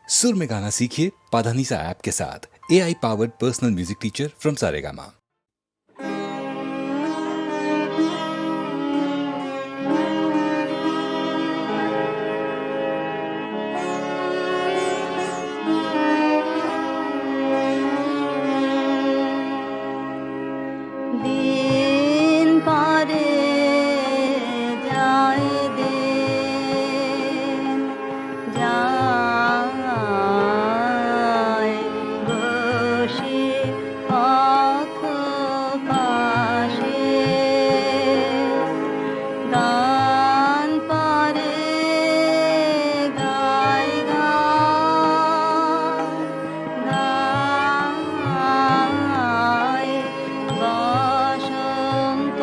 सुर में गाना सीखिए पाधानीसा ऐप के साथ। AI powered personal music teacher from Saregama. दिन पारे যায় দিন যায় বসে পথ পাশে গান পারে গায় গান গায় বসন্ত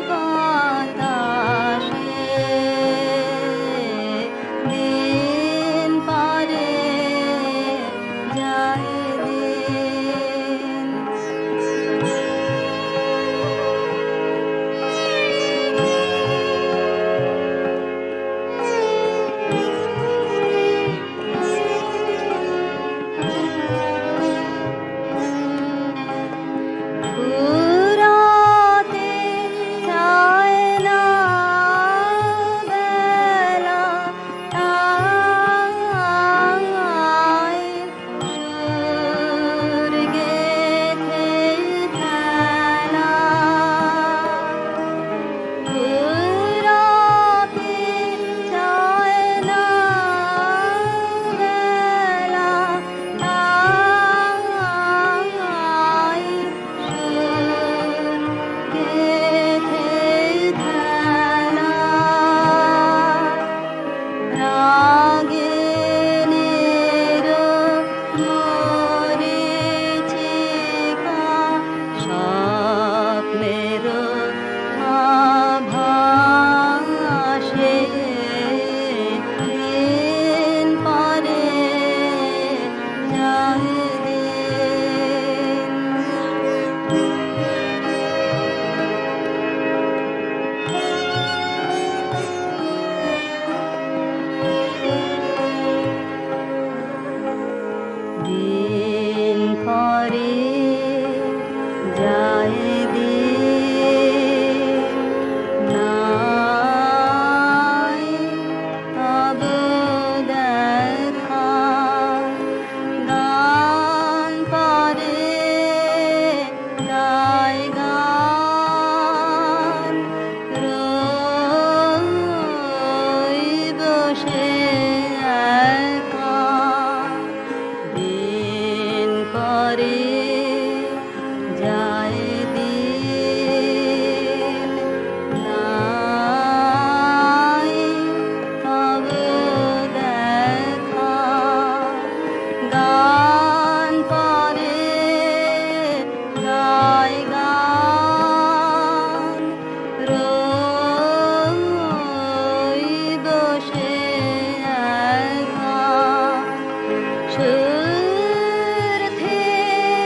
বাতাসে দিন পারে যায় দিন ফুরাতে চায় না বেলা আয় সুর গেথে খেলা ফুরাতে চায় না বেলা আয় সুর গেথে খেলা রাগিনীর মরীচিকা স্বপ্নের আভাসে দিন পরে যায় দিন দিন পরে যায় দিন নাই তব দেখা গান পরে গায় গান রই বসে একা দিন পরে যায় দিন নাই তব দেখা গান পরে গায় গান রই বসে একা সুর থেকে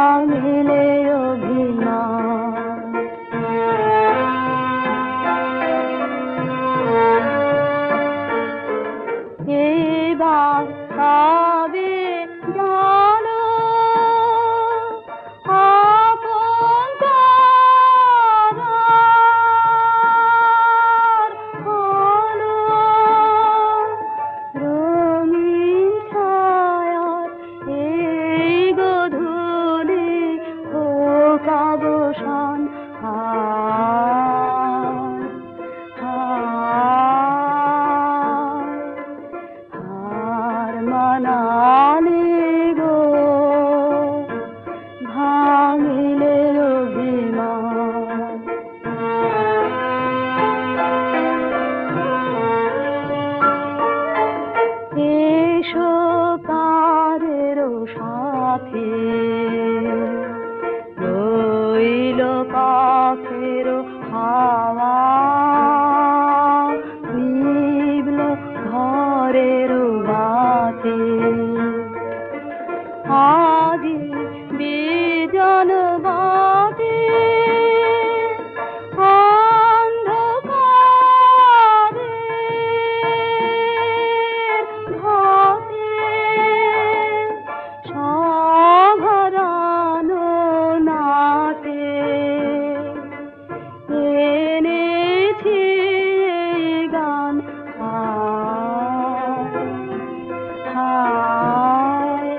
ভাঙিলে অভিমান। এবার তবে জানো আপন তারার আলো, রঙিন ছায়ার এই গধূলি হোক অবসান। হায় হায় হার মানালে গো ভাঙিলে অভিমান। এসো কারেরও সাথে রইল পাখেরও হাওয়া, নিভল ঘরেরও বাতি। আজি বিজন বাটি অন্ধকারের ঘাটে সভরানো নাটে এনেছি এই গান। হায় হায়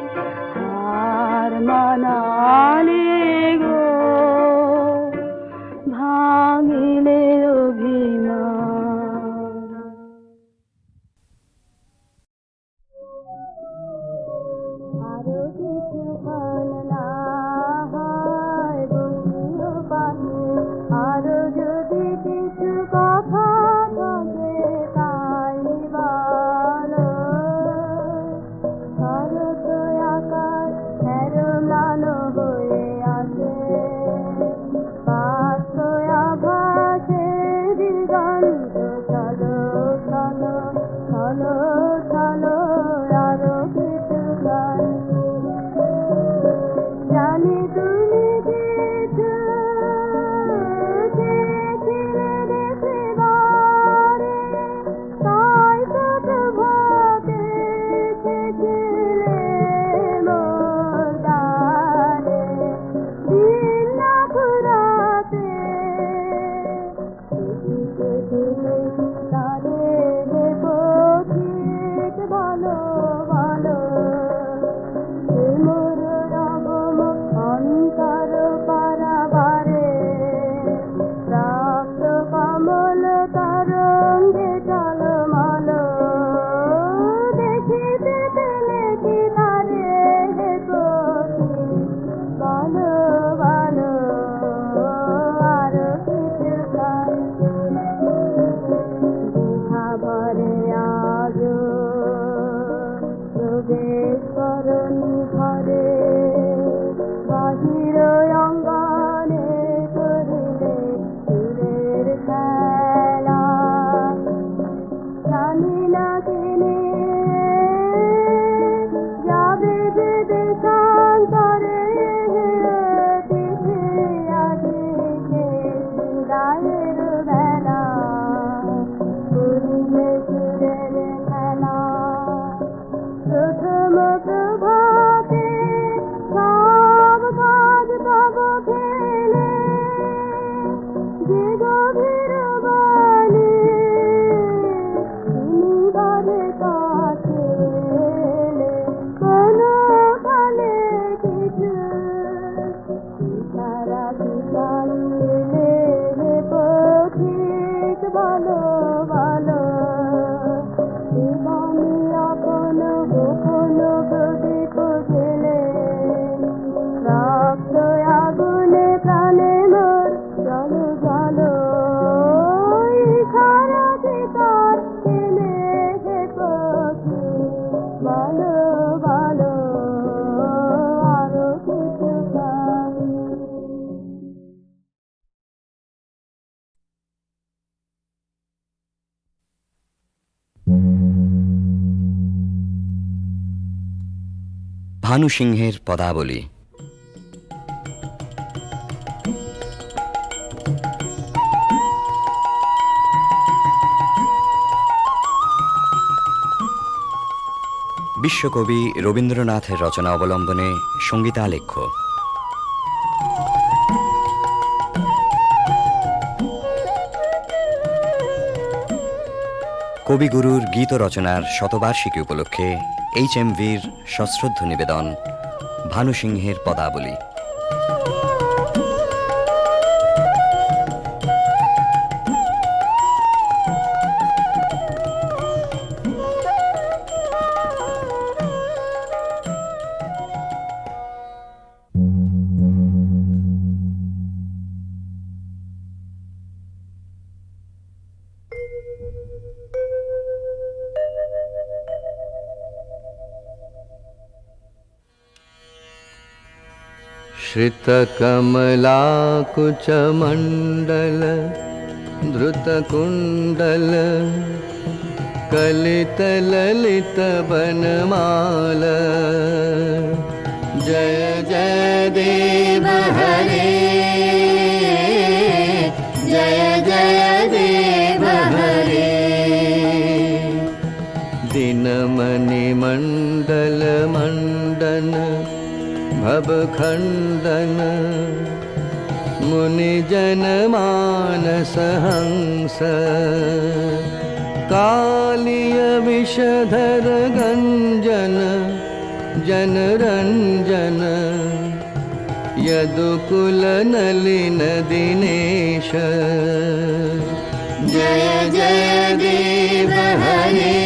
হার মানালে গো ভাঙিলে অভিমান। আরো কিছুক্ষণ না হয় বসিও পাশে, আরো যদি কিছু কথা থাকে তাই বলো। শরৎ আকাশ ম্লানো হয়ে আসে, পাথয়া ভাসে দিগন্ত। চলো চলো চলো চলো আরো কিছুক্ষণ। জানি তুমি কিছু চেয়েছিলে দেখিবারে, তাই তো ভাবে এসেছিলে মোর দ্বারে। দিন না ফুরাতে এদিকে দিলে তারে পথিক বলো বলো। এ মোর রবম অন্তর পারাবারে, রক্ত কমল তরঙ্গে টলমল। দেখিতে পেলে কি তারে পথিক বলো বলো। আরো কিছুক্ষণ ভরে আজো প্রবেশ করনি ঘরে, বাহির অঙ্গনে করিলে সুরের খেলা। জানি না কিনে যাবে যে দেশান্তরে, তিথি আদিকে বিদায়ের বেলা। করিলে সুরের খেলা প্রথম প্রভাতে, সব কাজ তব ফেলে যে গভীর বাণী তিনি বারে কাছে এলে। কোনো কালে কিছু ইশারা বিশাল দিলে পথিক বলো বলো। জীবনী আপন গোপন প্রদীপ জেলে, রক্ত আগুনে প্রাণে মোর জলো জলো। ইশারা দিতার এলে হে পথি বলো বলো। আরো কিছুক্ষণ ভানু সিংহের পদাবলী। বিশ্বকবি রবীন্দ্রনাথের রচনা অবলম্বনে সঙ্গীতালেখ্য। কবিগুরুর গীত রচনার শতবার্ষিকী উপলক্ষে HMVর সশ্রদ্ধ নিবেদন ভানু সিংহের পদাবলী। श्रितकमलाकुचमण्डल धृतकुण्डल कलितललितवनमाल जय जय देव हरे जय जय देव हरे दिनमणिमण्डल मण्डन भवखण्डन मुनिजनमानसहंस कालिय विषधर गञ्जन जनरञ्जन यदुकुलनलिन दिनेश जय जय देव हरे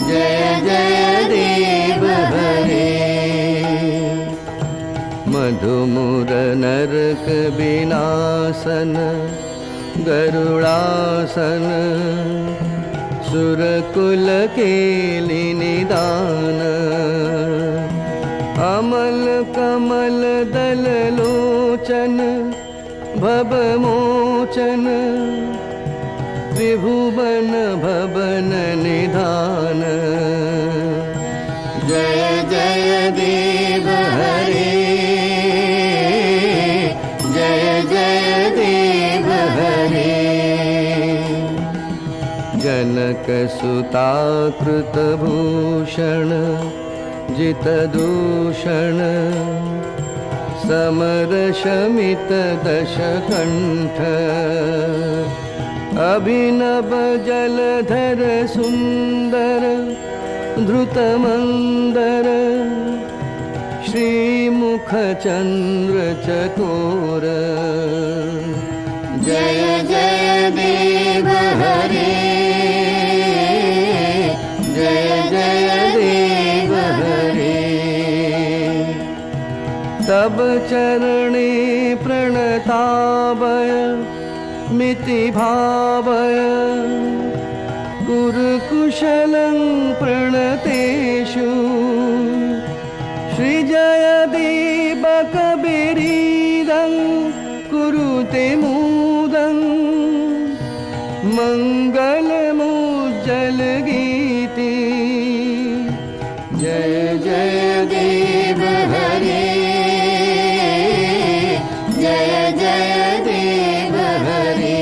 जय जय देव हरे मधुमुर नरक विनाशन गरुड़ासन सुरकुल केलि निदान अमल कमल दल लोचन भवमोचन त्रिभुवन भवन निधान जय जय देव हरे जय जय देव हरे जनक सुता कृत भूषण जित दूषण समर शमित दश कंठ अभिनव जलधर सुंदर धृत मंदर श्रीमुख चंद्र चकोर जय जय देव हरे जय जय देव हरे तब चरणे प्रणतावय मिति भावय कुरुकुशलं प्रणतेषु श्रीजयदीपकबिरीदं कुरुते मुदं मङ्गलमुज्जलगीति जय जय देव हरे जय जय देव हरे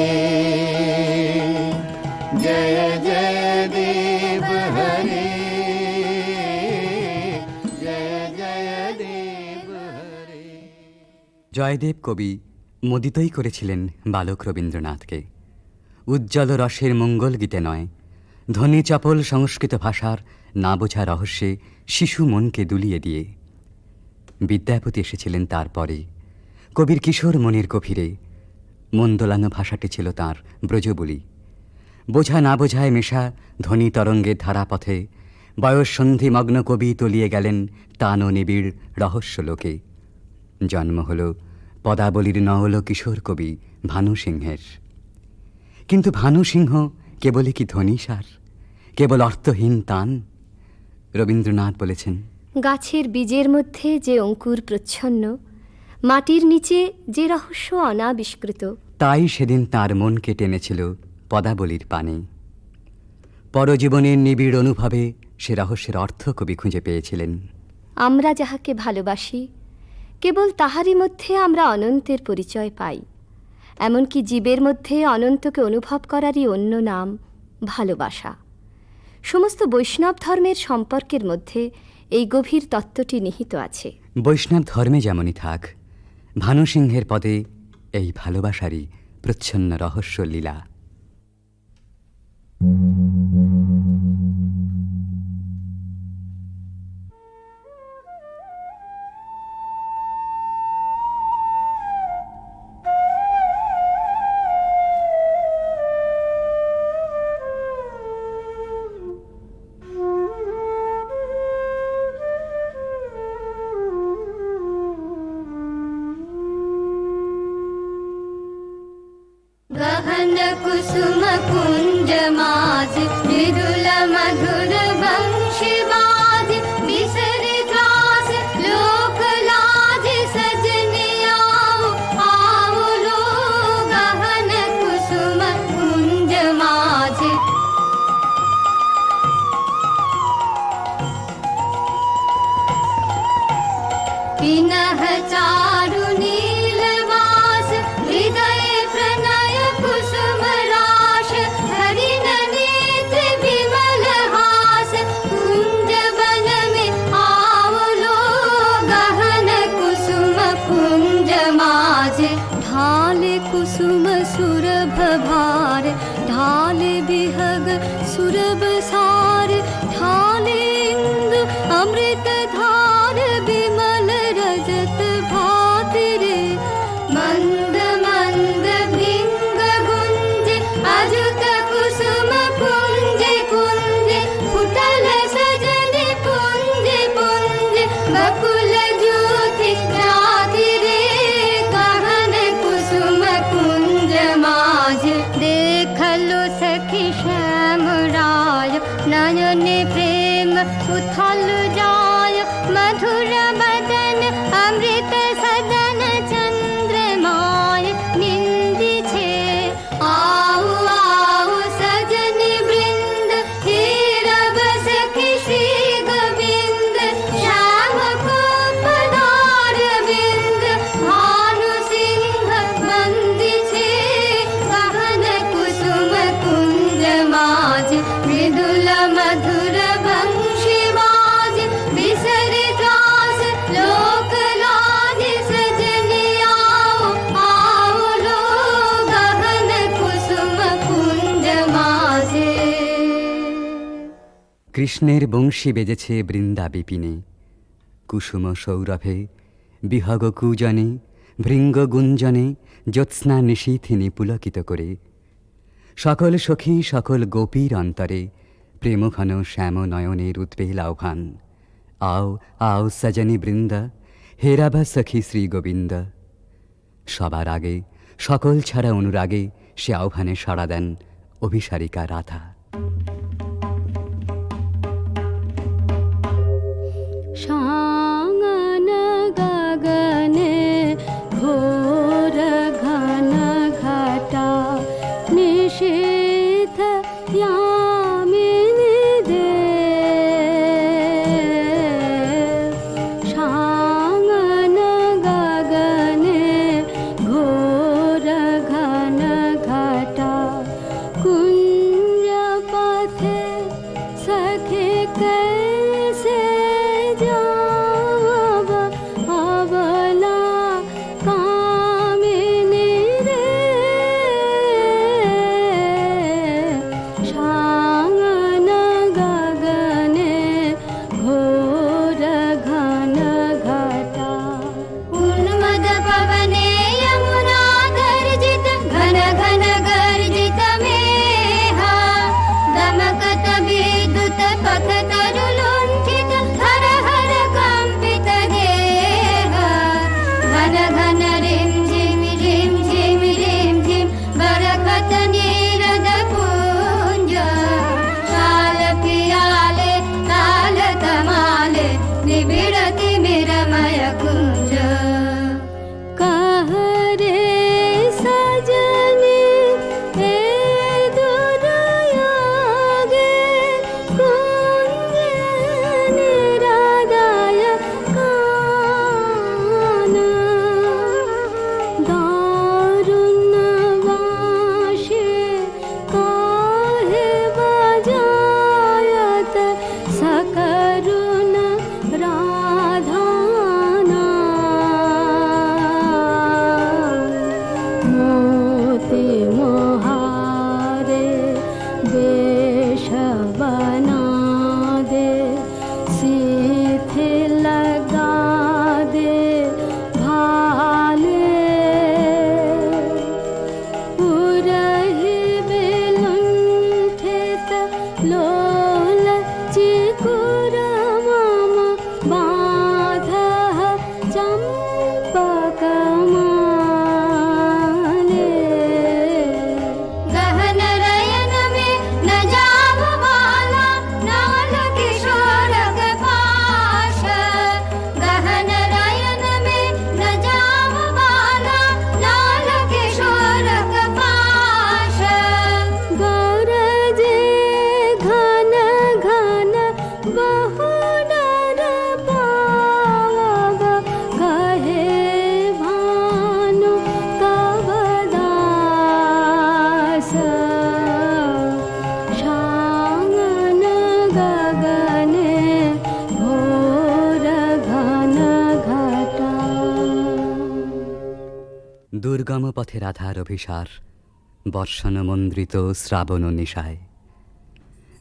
जय जय देव हरे जय जय देव हरे। জয়দেব কবি মোদিতই করেছিলেন বালক রবীন্দ্রনাথকে উজ্জ্বল রসের মঙ্গল গীতে নয়, ধ্বনি চপল সংস্কৃত ভাষার না বোঝা রহস্যে শিশু মনকে দুলিয়ে দিয়ে। বিদ্যাপতি এসেছিলেন তারপরে, কবির কিশোর মনের গভীরে। মন দোলানো ভাষাটি ছিল তাঁর ব্রজবুলি। বোঝা না বোঝায় মেশা ধ্বনি তরঙ্গের ধারাপথে বয়ঃসন্ধিমগ্ন কবি তলিয়ে গেলেন তান ও নিবিড় রহস্য লোকে। জন্ম হল পদাবলীর নওল কিশোর কবি ভানু সিংহের। কিন্তু ভানু সিংহ কেবলই কি ধ্বনিসার, কেবল অর্থহীন তান? রবীন্দ্রনাথ বলেছেন, গাছের বীজের মধ্যে যে অঙ্কুর প্রচ্ছন্ন, মাটির নিচে যে রহস্য অনাবিষ্কৃত, তাই সেদিন তার মনকে টেনেছিল পদাবলীর পানে। পরজীবনের নিবিড় অনুভবে সে রহস্যের অর্থ কবি খুঁজে পেয়েছিলেন। আমরা যাহাকে ভালোবাসি কেবল তাহারই মধ্যে আমরা অনন্তের পরিচয় পাই। এমনকি জীবের মধ্যে অনন্তকে অনুভব করারই অন্য নাম ভালোবাসা। সমস্ত বৈষ্ণব ধর্মের সম্পর্কের মধ্যে এই গভীর তত্ত্বটি নিহিত আছে। বৈষ্ণব ধর্মে যেমনই থাক, ভানুসিংহের পদে এই ভালোবাসারই প্রচ্ছন্ন রহস্য লীলা। गहन कुसुम कुंज माज मृदुल मधुर वंशी बाज बिसरे त्रास लोक लाज सजनी आओ आओ लो गहन कुसुम कुंज माज। पिनह चारु नीलवास हृदय प्रणय कुसुम राश हरिण नेत्र विमल हास कुंज वन में आओ लो गहन कुसुम कुंज माज। ढाले कुसुम सुरभ भार ढाले बिहग सुरभ सार ढाले इंदु अमृत धार विमल रजत भात रे। मंद मंद भृंग गुंज अजुत कुसुम कुंज कुंज फुटल सजन पुंज पुंज बकुल ज्योति राधि रे गहन कुसुम कुंज माज। देखलो सखी श्याम राय नयन प्रेम उथल जाय मधुर बदन अमृत सदन चंद्रमाय निंदी छे। आओ आओ सजन वृंद हे रब सखी श्री गोविंद श्याम को पधार बिंद भानु सिंह बंदी छे गहन कुसुम कुंज माज। मृदुल मधुर वंशी बाज बिसरे त्रास लोक लाज सजनी आओ आओ लो गहन कुसुम कुंज माजे। কৃষ্ণের বংশী বেজেছে বৃন্দা বিপিনে, কুসুম সৌরভে বিহগ কুজনে ভৃঙ্গ গুঞ্জনে জ্যোৎস্না নিশীথিনী পুলকিত করে। সকল সখী সকল গোপীর অন্তরে প্রেমঘন শ্যাম নয়নের উদ্বেল আহ্বান। আও আও সজনী বৃন্দা হেরাবা সখী শ্রী গোবিন্দ। সবার আগে সকল ছাড়া অনুরাগে সে আহ্বানে সাড়া দেন অভিসারিকা রাধা। शांगन गगने घोर घन घटा निशीथ यामिनी दे। शांगन गगने घोर घन घटा कुंज দুর্গম পথে রাধার অভিসার, বর্ষণ মন্দ্রিত শ্রাবণ নিশায়।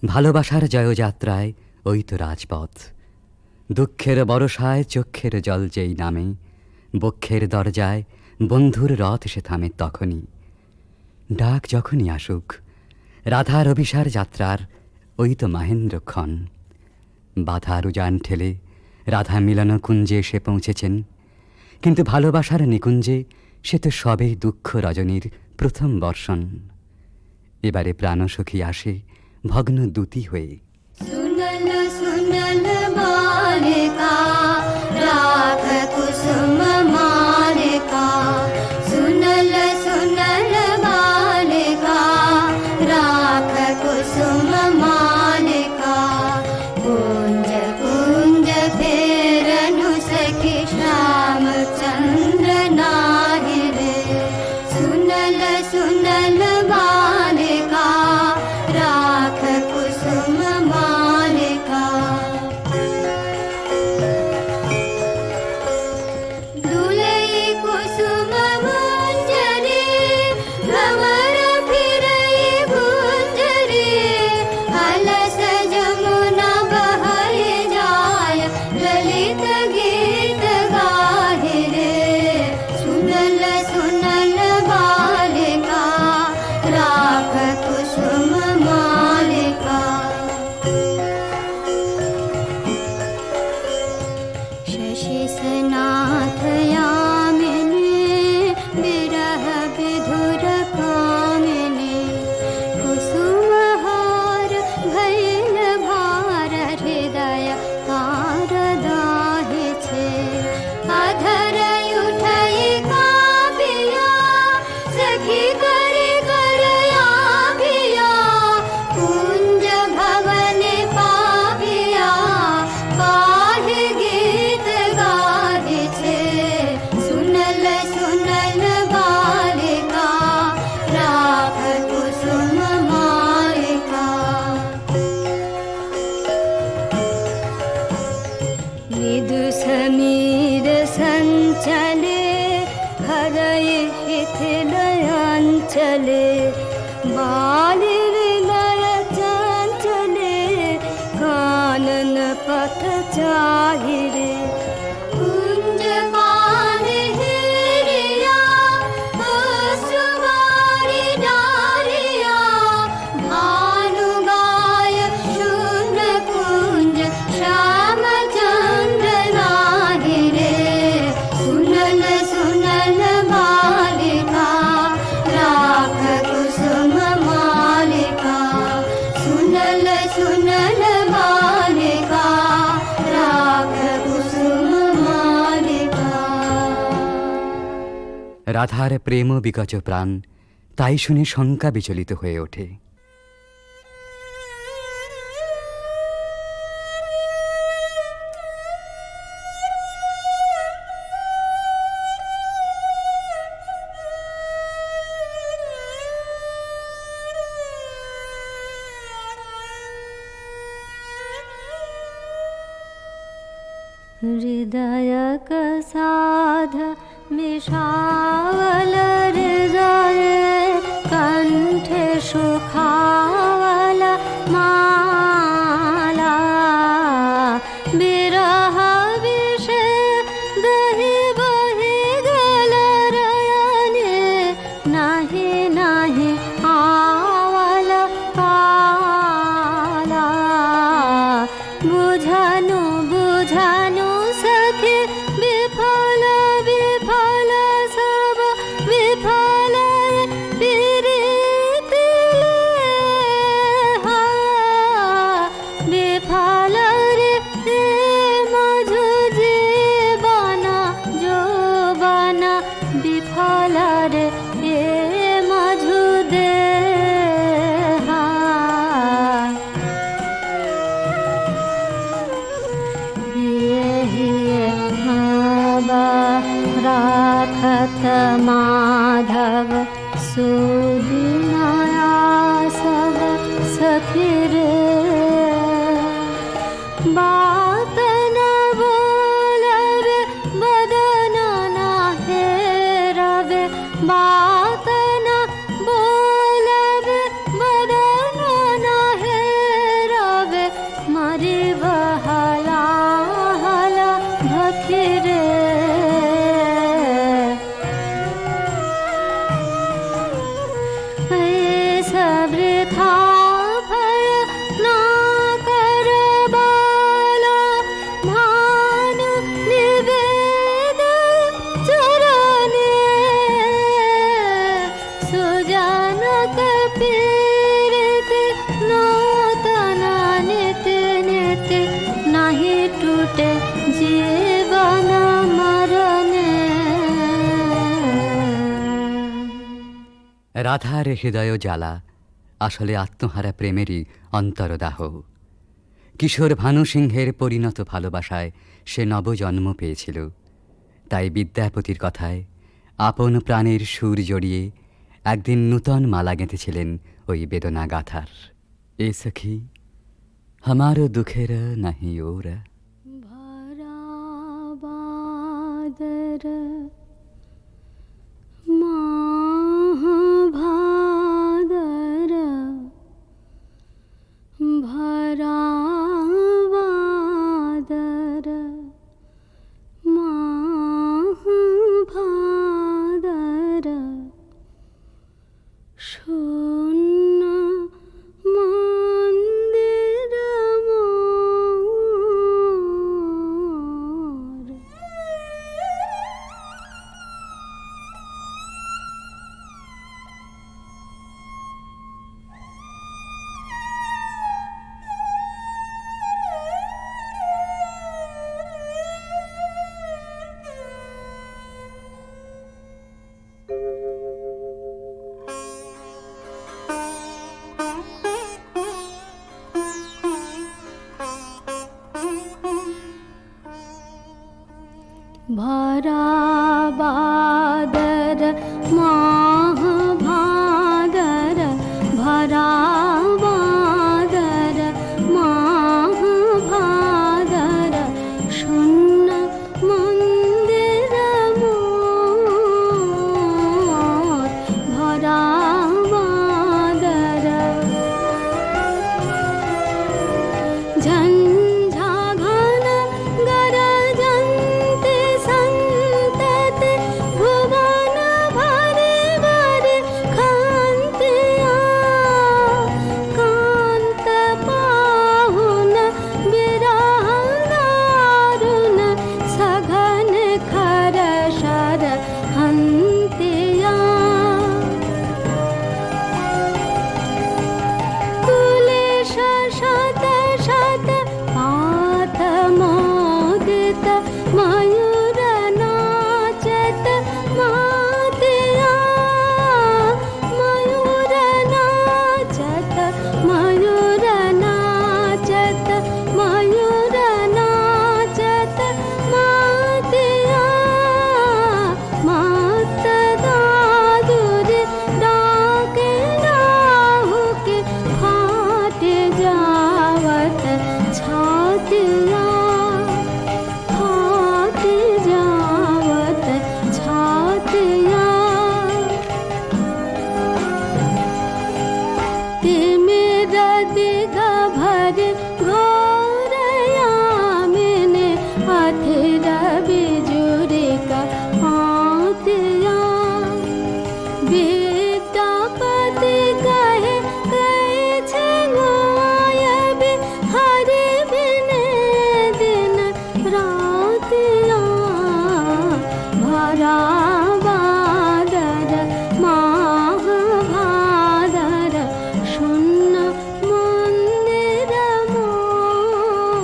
ভালোবাসার জয়যাত্রায় ওই তো রাজপথ, দুঃখের বরষায় চক্ষের জল যেই নামে, বক্ষের দরজায় বন্ধুর রথ সে থামে তখনই। ডাক যখনই আসুক, রাধার অভিসার যাত্রার ওই তো মাহেন্দ্রক্ষণ। বাধার উজান ঠেলে রাধা মিলন কুঞ্জে এসে পৌঁছেছেন, কিন্তু ভালোবাসার নিকুঞ্জে সে তো সবেই দুঃখ রজনীর প্রথম বর্ষণ। এবারে প্রাণসখী আসে ভগ্ন দ্যুতি হয়ে। सुनल सुनल बालिका राख कुसुम मालिका, सुनल सुनल बालिका राख कुसुम मालिका, कुंज कुंज फेरनु सखी श्याम चंद्र नाहि रे, सुनल सुनल बालिका राख कुसुम मालिका। दुलई कुसुम मंजरी भंवर फिरई गुंजरी, अलस जमुना बहै जाय ललित गीत गाहि रे, सुनल सुनल बालिका राख कुसुम मालिका। शशि सनाथ यामिनी विरह विधुर कामिनी, कुसुमहार भैल भार हृदय तार दाहि छे, अधर उठई काबिया सखी करे करया भिया, कुंज भवन पाविया काहे गीत गाहि छे, सुनल सुनल बालिका राख कुसुम मालिका। मृदु समीर संचले हरय हिथिलयंचले, बालिर लय चंचले कानन पथ चाहिरे, कुंज पान हिरिया सुवारी डारिया, भानु गाय शून्य कुंज श्याम चंद्र नाहि रे, सुनल सुनल बालिका राख कुसुम मालिका, सुनल सुनल बालिका राख कुसुम मालिका। রাধার প্রেম বিকচ প্রাণ, তাই শুনে শঙ্কা বিচলিত হয়ে ওঠে। हृदय कसाध मिषावल हृदय, कंठे सुखावल माला, विरह विष दहि बहि गल रयने, नाही नाही आवल काला, बुझनु बुझनु सखी विफल विफल सब विफल पीड़ित लेहा, विफल रे मझु जीवन जोबन, विफल रे मझु देहा। राखत माधव सुदिनया सब सखी रे, बात न बोलबे बदन न हेरबे রাধার হৃদয় জ্বালা আসলে আত্মহারা প্রেমেরই অন্তরদাহ। কিশোর ভানু সিংহের পরিণত ভালোবাসায় সে নবজন্ম পেয়েছিল। তাই বিদ্যাপতির কথায় আপন প্রাণের সুর জড়িয়ে একদিন নূতন মালা গেঁথেছিলেন ওই বেদনা গাথার। এ সখী হামারো দুঃখের নাহি ওরা। ভরা বাদর মহাভাদর ভরা বাদর মহাভাদর শূন্য মন্দির মোর। ভরা বাদর মহাভাদর ভরা বাদর মহাভাদর শূন্য মন্দির মোর। ভরা বাদর ঝঞ্ঝা ঘন গরজন্তে সন্ততে ভুবন ভরে ভরে খান্তিয়া কান্ত পাহুন বিরহ দারুণ সঘন খর শর হন্তিয়া তুলে শত শত পাত মোদিত ময়ূর নাচত মাতিয়া ময়ূর নাচত ময়ূর নাচত ময়ূর নাচত মাতিয়া মাত দাদুর ডাকে রাহুকে ফাটে যাवत छातिया फाटे जावत छातिया ते मेरा दिग भर घोरया मैंने अथिर बिजुरी का पातिया विद्यापति कहे कैछे गायब हरि बिन दिन रातिया भरा बादर महाभादर शूন্য মন্দির মোর।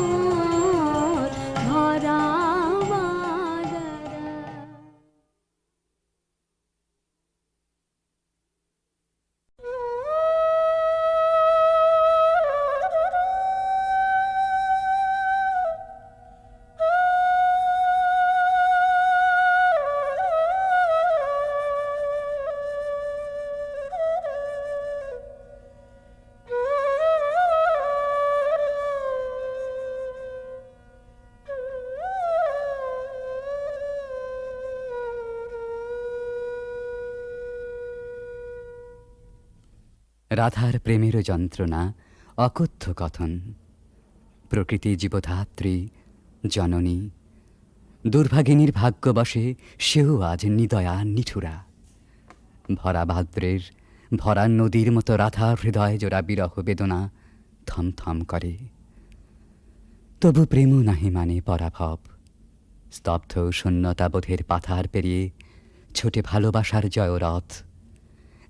ভরা বাদর রাধার প্রেমের যন্ত্রণা অকথ্য কথন। প্রকৃতি জীবধাত্রী জননী দুর্ভাগিনীর ভাগ্যবশে সেও আজ নিদয়া নিঠুরা। ভরা ভাদ্রের ভরা নদীর মতো রাধার হৃদয় জোড়া বিরহ বেদনা থমথম করে। তবু প্রেম নাহি মানে পরাভব। স্তব্ধ শূন্যতাবোধের পাথার পেরিয়ে ছোটে ভালোবাসার জয়রথ।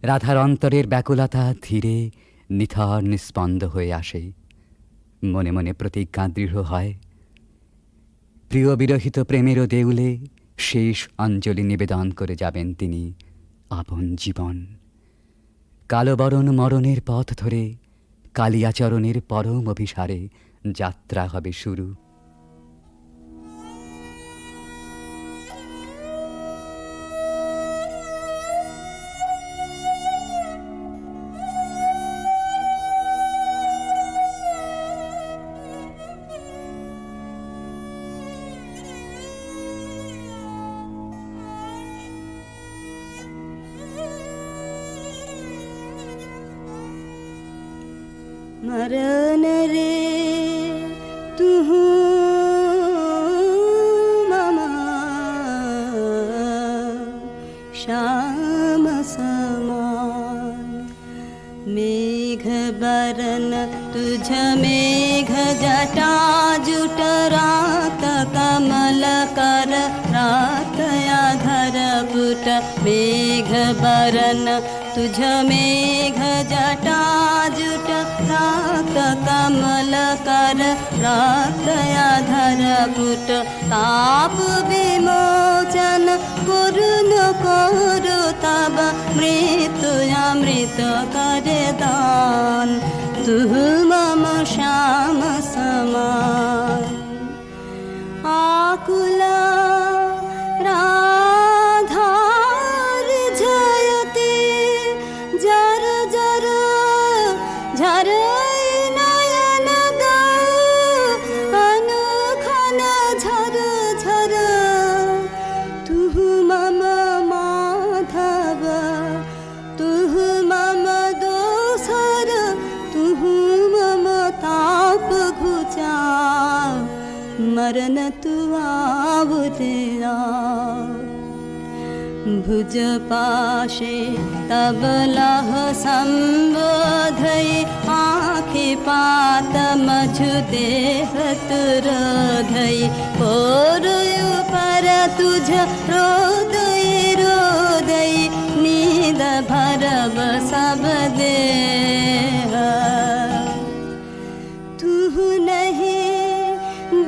রাধার অন্তরের ব্যাকুলতা ধীরে নিথর নিস্পন্দ হয়ে আসে। মনে মনে প্রতিজ্ঞা দৃঢ় হয়, প্রিয় বিরহিত প্রেমেরও দেউলে শেষ অঞ্জলি নিবেদন করে যাবেন তিনি আপন জীবন। কালবরণ মরণের পথ ধরে কালিয়াচরণের পরম অভিসারে যাত্রা হবে শুরু। मरण रे तू ममा श्याम समान मेघ बरन तुझ मेघ जटा जुट रात कमल कर रात आधर पुट मेघ बरन तुझ मेघ जटा जुट रात कमल कर रात आधर पुट ताप विमोचन करुण करु तब मृत्यु अमृत करे दान तू मम श्याम समान आकुला राधार जयते जर जर झर नयन अनुखन झर झर तू मम माधव तू मम दोसर तू मम ताप घुचा मरण तू आवुतिया भुज पाशे तब लह संबोधय आँखि पात मझु देह तुरधय पोरुयु पर तुझ रोदय रोदय नींद भरब सब देह तू नहीं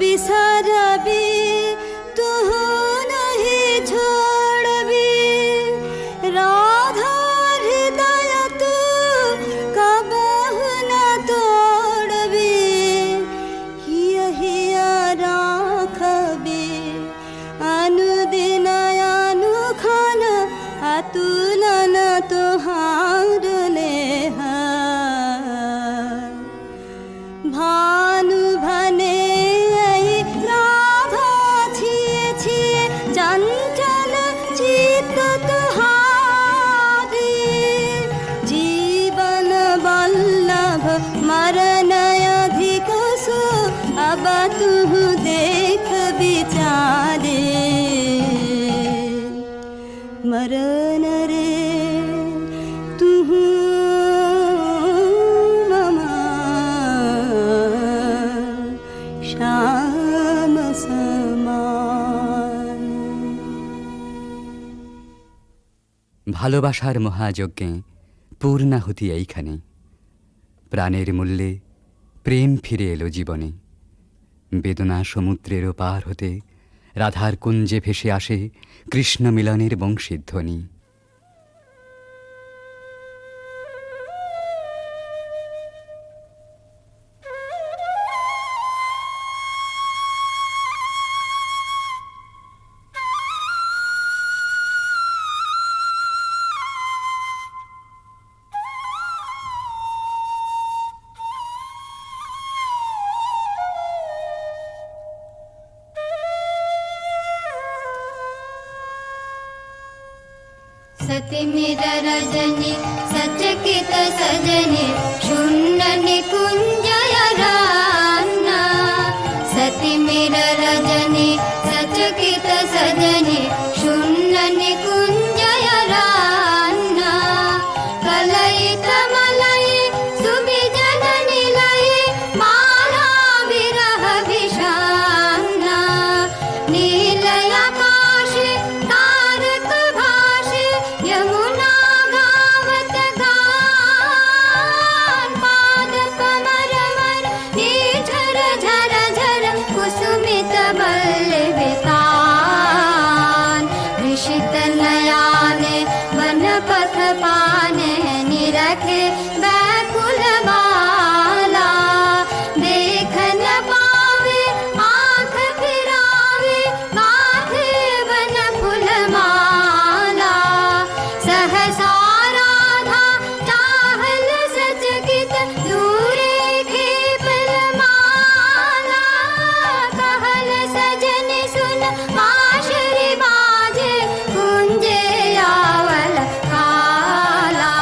बिसरबी तू नहीं छोड़बी राधा हृदय तू कबहु न तोड़बी हिया राखबी अनुदिन अनुखन अतुलन तुहार लेह भानु भने राधा छिए छिए चंचल चित्त तुहारी जीवन वल्लभ मरण अधिक सो अब तू देख विचारे मरण रे तू श्याम समान ভালোবাসার মহাযজ্ঞে পূর্ণাহুতি এইখানে প্রাণের মূল্যে প্রেম ফিরে এলো জীবনে বেদনা সমুদ্রের পার হতে রাধার কুঞ্জে ভেসে আসে কৃষ্ণ মিলনের বংশীধ্বনি सतिमिर रजनी सचकित सजनी शून्य निकुंजय रान्ना सतिमिर रजनी सचकित सजनी शून्य निकुंजय रान्ना कलयित मलय सुविजन निलय माला विरह विषान्ना नीलय आकाशे तारक भाषे यमुना गावत गान पाद कमर मर झर झर झर कुसुमित बल्लवितान ऋषित नयाने वन पथ पाने निरख रखे बैकुल बाला। देख न पावे आँख फिरावे गाथे बन फूलमाला। सहसा राधा चाहल सचकित दूरे खेपल माला। कहल सजन सुन बांसुरी बाजे कुंजे आवल काला।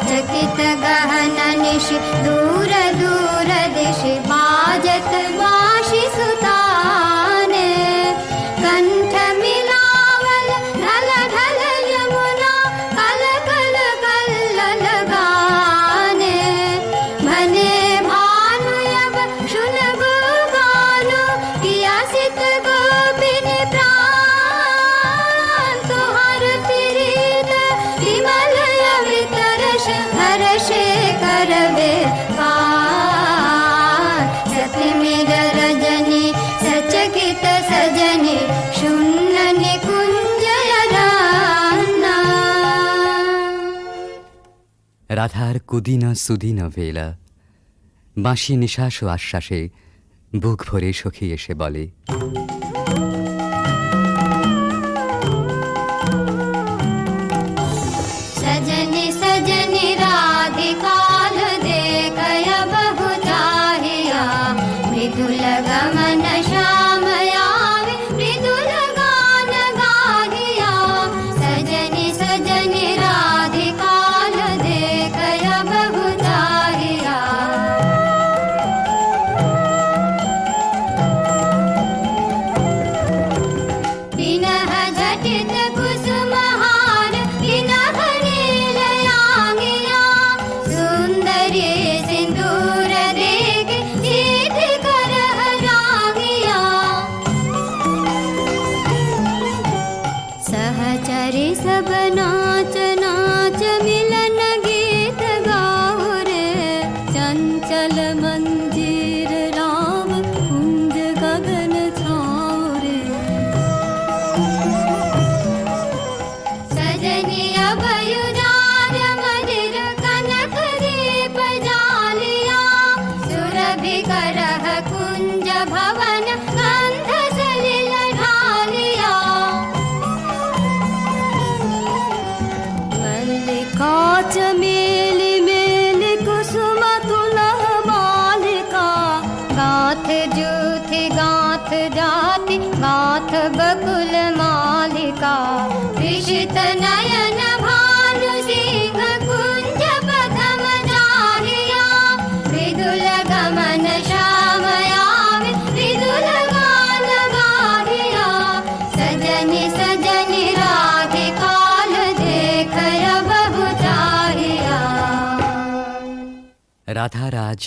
चकित गहन निश दूर दूर दिश बाजत बांसुरी सुताने। कंठ मिलावल ढल ढल यमुना कल कल कल्लल गाने। भने भानु अब सुन गो गानो किया सित गोपिनी प्राण। तुहार प्रीत विमल अमित रस हर्षे करबे पार। सती मेर रजनी सचकित सजनी शून्य निकुंज राना। রাধার কুদিন সুদিন বেলা বাঁশি নিঃশ্বাস ও আশ্বাসে বুক ভরে সখী এসে বলে, सजनी सजनी राधिकाल देखय बहु चाहिया। मृदुल गमन श्याम आवे मृदुल गान गाहिया। सजनी सजनी राधिकाल देखय बहु चाहिया। विनह झटित कुसुमहार विनह नील आंगिया। सुंदरी सिंदूर रेख सीध करह रागिया। सहचरी सब नाच नाच मिलन गीत गाओ रे। चंचल मंजीर राम कुंज गगन छाओ रे। सजनी अभयुदार मदिर कनक दीप जालिया। सुरभि करह कुंज भवन गंध सलिल ढालिया। मल्लिका चमेली मेली कुसुम तुलह मालिका। गाथ जूथि गाथ जाति गाथ बकुल मालिका। विषित नयन भानु सिंह कुंज पथम जाहिया। मृदुल गमन श्याम आवे मृदुल गान गाहिया। सजनी सजनी राधिकाल देखय बहु चाहिया। রাধার আজ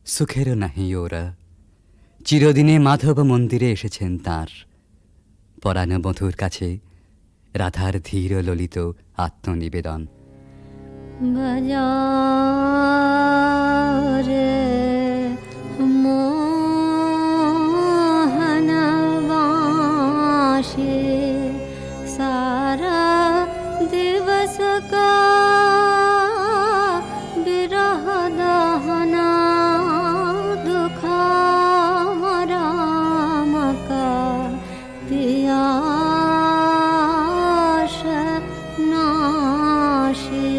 সুখেরও নাহি ওরা। চিরদিনে মাধব মন্দিরে এসেছেন তাঁর। পরাণ বধূর কাছে রাধার ধীর ললিত আত্মনিবেদন। बजारे मोहन वाशे सारा दिवस का विरह दहना दुखा राम का पियास नाशे।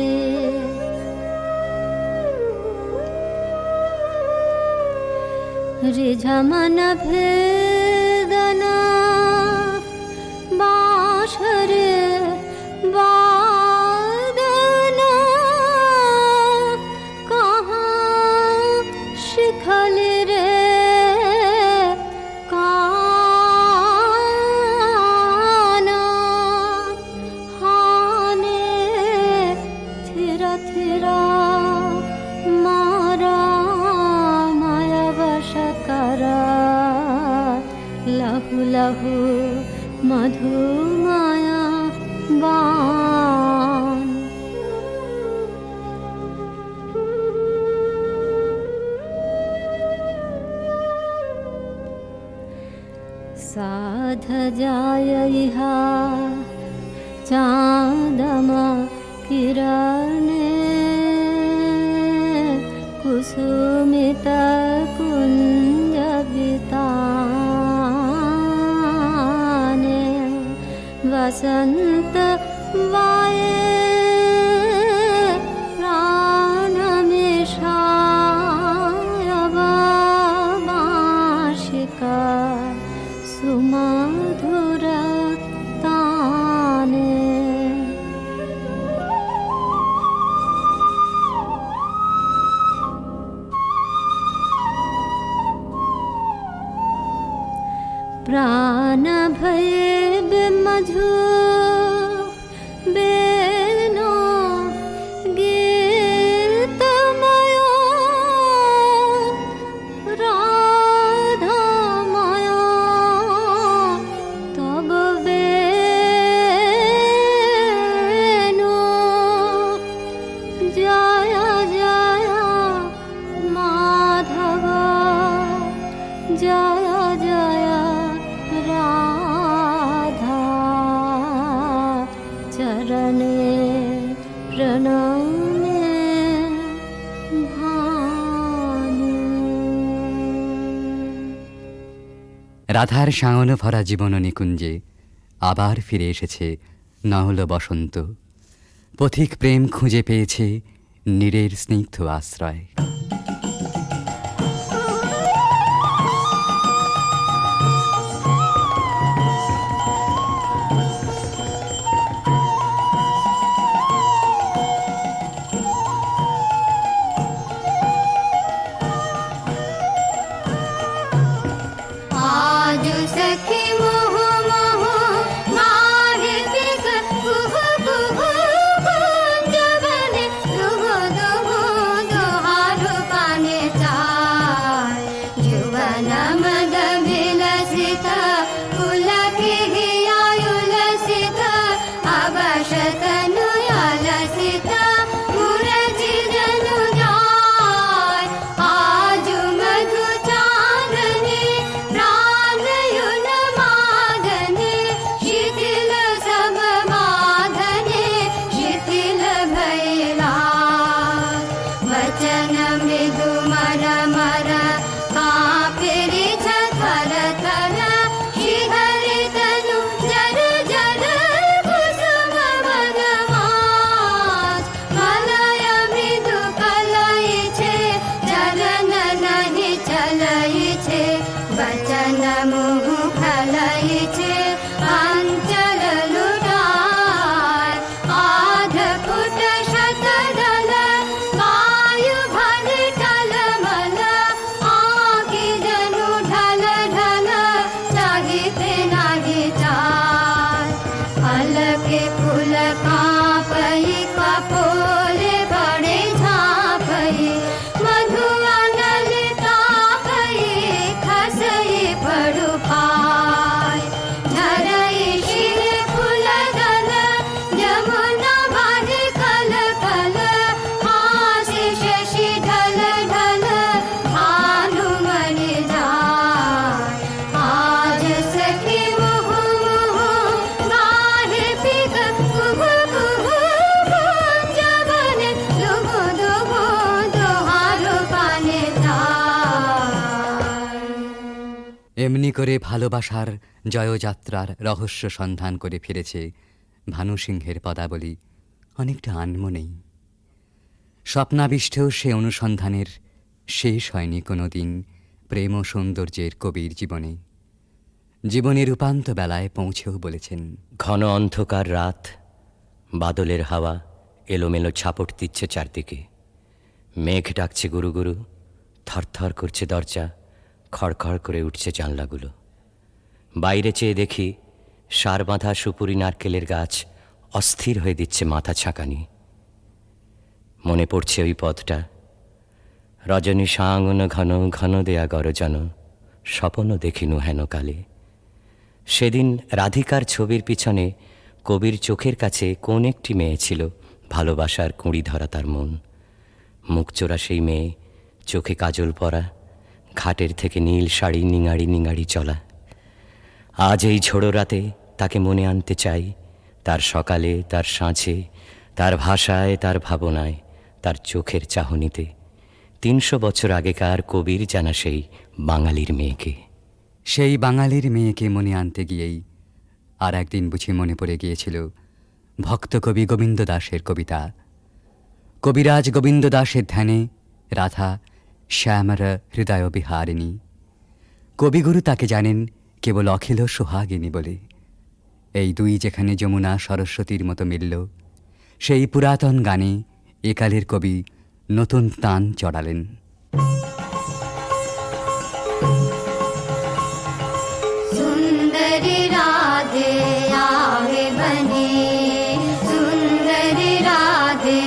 रिझमन भेदना बाँसुरी वादना। कहाँ शिखली रे काना। हाने थिरा थिरा मारा माया वश करा। लहु लहु मधु माया बाण। साध जाय इहा चाँदमा किरणे। कुञ्जविताने वसन्त वाये प्राणमेषाय वार्षिका सुमधुरताने प्राणभये मधु बेनो गीतमयो राधामयो तब बेनो जय जय माधव जय जय राधा चरणे प्रणामे भानु। রাধার সায়ন ভরা জীবন নিকুঞ্জে আবার ফিরে এসেছে নহল বসন্ত। পথিক প্রেম খুঁজে পেয়েছে নীরের স্নিগ্ধ আশ্রয়। आज सखी मोह मोह माहे पिक कुह कुह कुंजवने दुह दुह दुहार पाने चाय जुवन मद विलसित पुलके हियायुलसित अवशतनु यालसित मुरजी जनु जाय आज मधु चांदनी प्राणयुन मादने शिथिल सब माधने शिथिल भैला वचन मृदु मर मर कापिरि थर थर शिहरि तनु जर जर कुसुम वनमास मलय मृदु कलय छे चलन नहीं चलय छे वचन मुह खलय छे अंचल लुटाय आध फुट शतदल वायु भर टलमल आँखि जनु ढल ढल चाहिते नाही चाय अलके फूल कांपई कपोले बड़े झांपई मधु अनल तापई खसई पड़ु पाय झरई शिर फूल दल यमुना बाहे कल कल हासि शशि ढल ढल भानुमणि जाय आज सखी मुह मुह गाहे पिक कुह कुह कुंजवने दुह दुह दोहार पाने चाय। এমনি করে ভালোবাসার জয়যাত্রার রহস্য সন্ধান করে ফিরেছে ভানু সিংহের পদাবলী অনেকটা আনমনেই। স্বপ্নাবিষ্টেও সে অনুসন্ধানের শেষ হয়নি কোনো দিন প্রেম ও সৌন্দর্যের কবির জীবনে। জীবনের উপান্ত বেলায় পৌঁছেও বলেছেন, ঘন অন্ধকার রাত, বাদলের হাওয়া এলোমেলো ছাপট দিচ্ছে চারদিকে। মেঘ ডাকছে গুরু গুরু, থরথর করছে দরজা, খড়খড় করে উঠছে জানলাগুলো। বাইরে চেয়ে দেখি সার বাঁধা সুপুরি নারকেলের গাছ অস্থির হয়ে দিচ্ছে মাথা ছাঁকানি। মনে পড়ছে ওই পথটা, রজনী সাঙ্গন ঘন ঘন দেয়া গরজন, স্বপন দেখিনু হেন কালে। সেদিন রাধিকার ছবির পিছনে কবির চোখের কাছে কোন একটি মেয়ে ছিল, ভালোবাসার কুঁড়ি ধরা তার মন। মুখচোরা সেই মেয়ে, চোখে কাজল পরা, ঘাটের থেকে নীল শাড়ি নিঙাড়ি নিঙাড়ি চলা। আজ এই ঝোড়ো রাতে তাকে মনে আনতে চাই, তার সকালে, তার সাঁঝে, তার ভাষায়, তার ভাবনায়, তার চোখের চাহনিতে। 300 বছর আগেকার কবির জানা সেই বাঙালির মেয়েকে। সেই বাঙালির মেয়েকে মনে আনতে গিয়েই আর একদিন বুঝি মনে পড়ে গিয়েছিল ভক্তকবি গোবিন্দ দাসের কবিতা। কবিরাজ গোবিন্দ দাসের ধ্যানে রাধা শ্যামর হৃদয় বিহারিণী। কবিগুরু তাকে জানেন কেবল অখিল সোহাগিনী বলে। এই দুই যেখানে যমুনা সরস্বতীর মতো মিলল, সেই পুরাতন গানে একালের কবি নতুন তান চড়ালেন। सुंदरी राधे आवे बने, सुंदरी राधे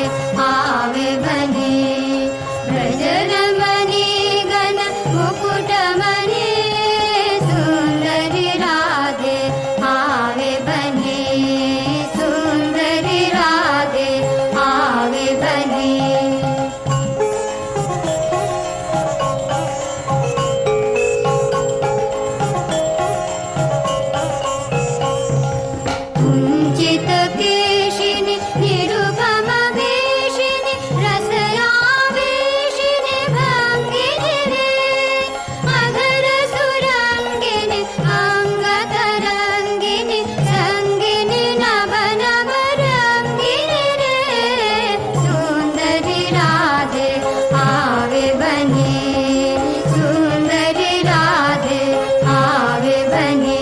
आवे बने, ब्रजरमणि गण मुकुटमणि, सुंदरी राधे आवे बने, सुंदरी राधे आवे बने। कुञ्चित केशिनि निरुपम वेशिनि रसयावेशिनि भङ्गिनि रे, अधर सुरङ्गिनि अङ्गतरङ्गिनि सङ्गिनि नव नव रङ्गिनि रे, सुन्दरि राधे आवे बने, सुन्दरि राधे आवे बने।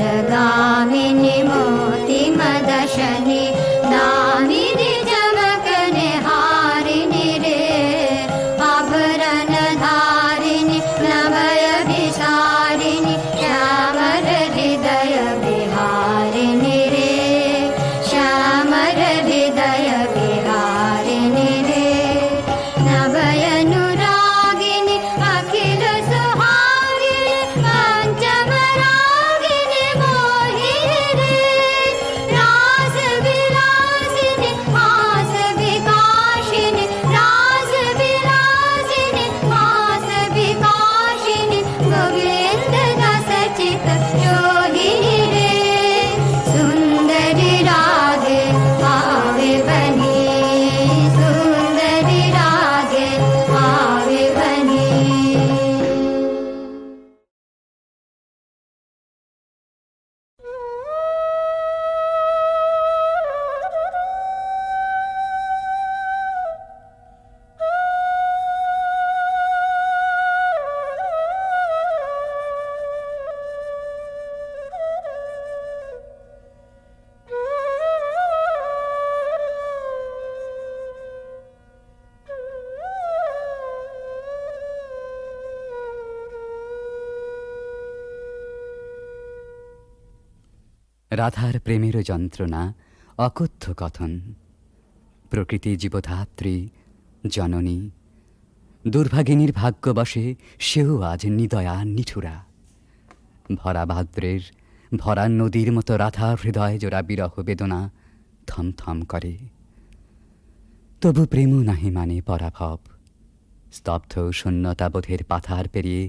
कुञ्जरगामिनि मोतिमदशनि दामिनि चमकने हारिणि रे, आभरणधारिणि नभयभिसारिणि श्यामर हृदय विहारिणि रे, श्यामर हृदय विहारिणि रे, नभयनुरागिनि अखिल सुहागिनि पञ्चमरागिनि मोहिनि रे, रास विलासिनि हास विकाशिनि, रास विलासिनि हास विकाशिनि, गोविन्द दास चित जोगिनि रे, सुन्दरि राधे आवे बने, सुन्दरि राधे आवे बने। রাধার প্রেমের যন্ত্রণা অকথ্য কথন। প্রকৃতি জীবধাত্রী জননী, দুর্ভাগিনীর ভাগ্যবশে সেও আজ নিদয়া নিঠুরা। ভরা ভাদ্রের ভরা নদীর মতো রাধার হৃদয় জোড়া বিরহ বেদনা থমথম করে। তবু প্রেমও নাহি মানে পরাভব। স্তব্ধ শূন্যতাবোধের পাথার পেরিয়ে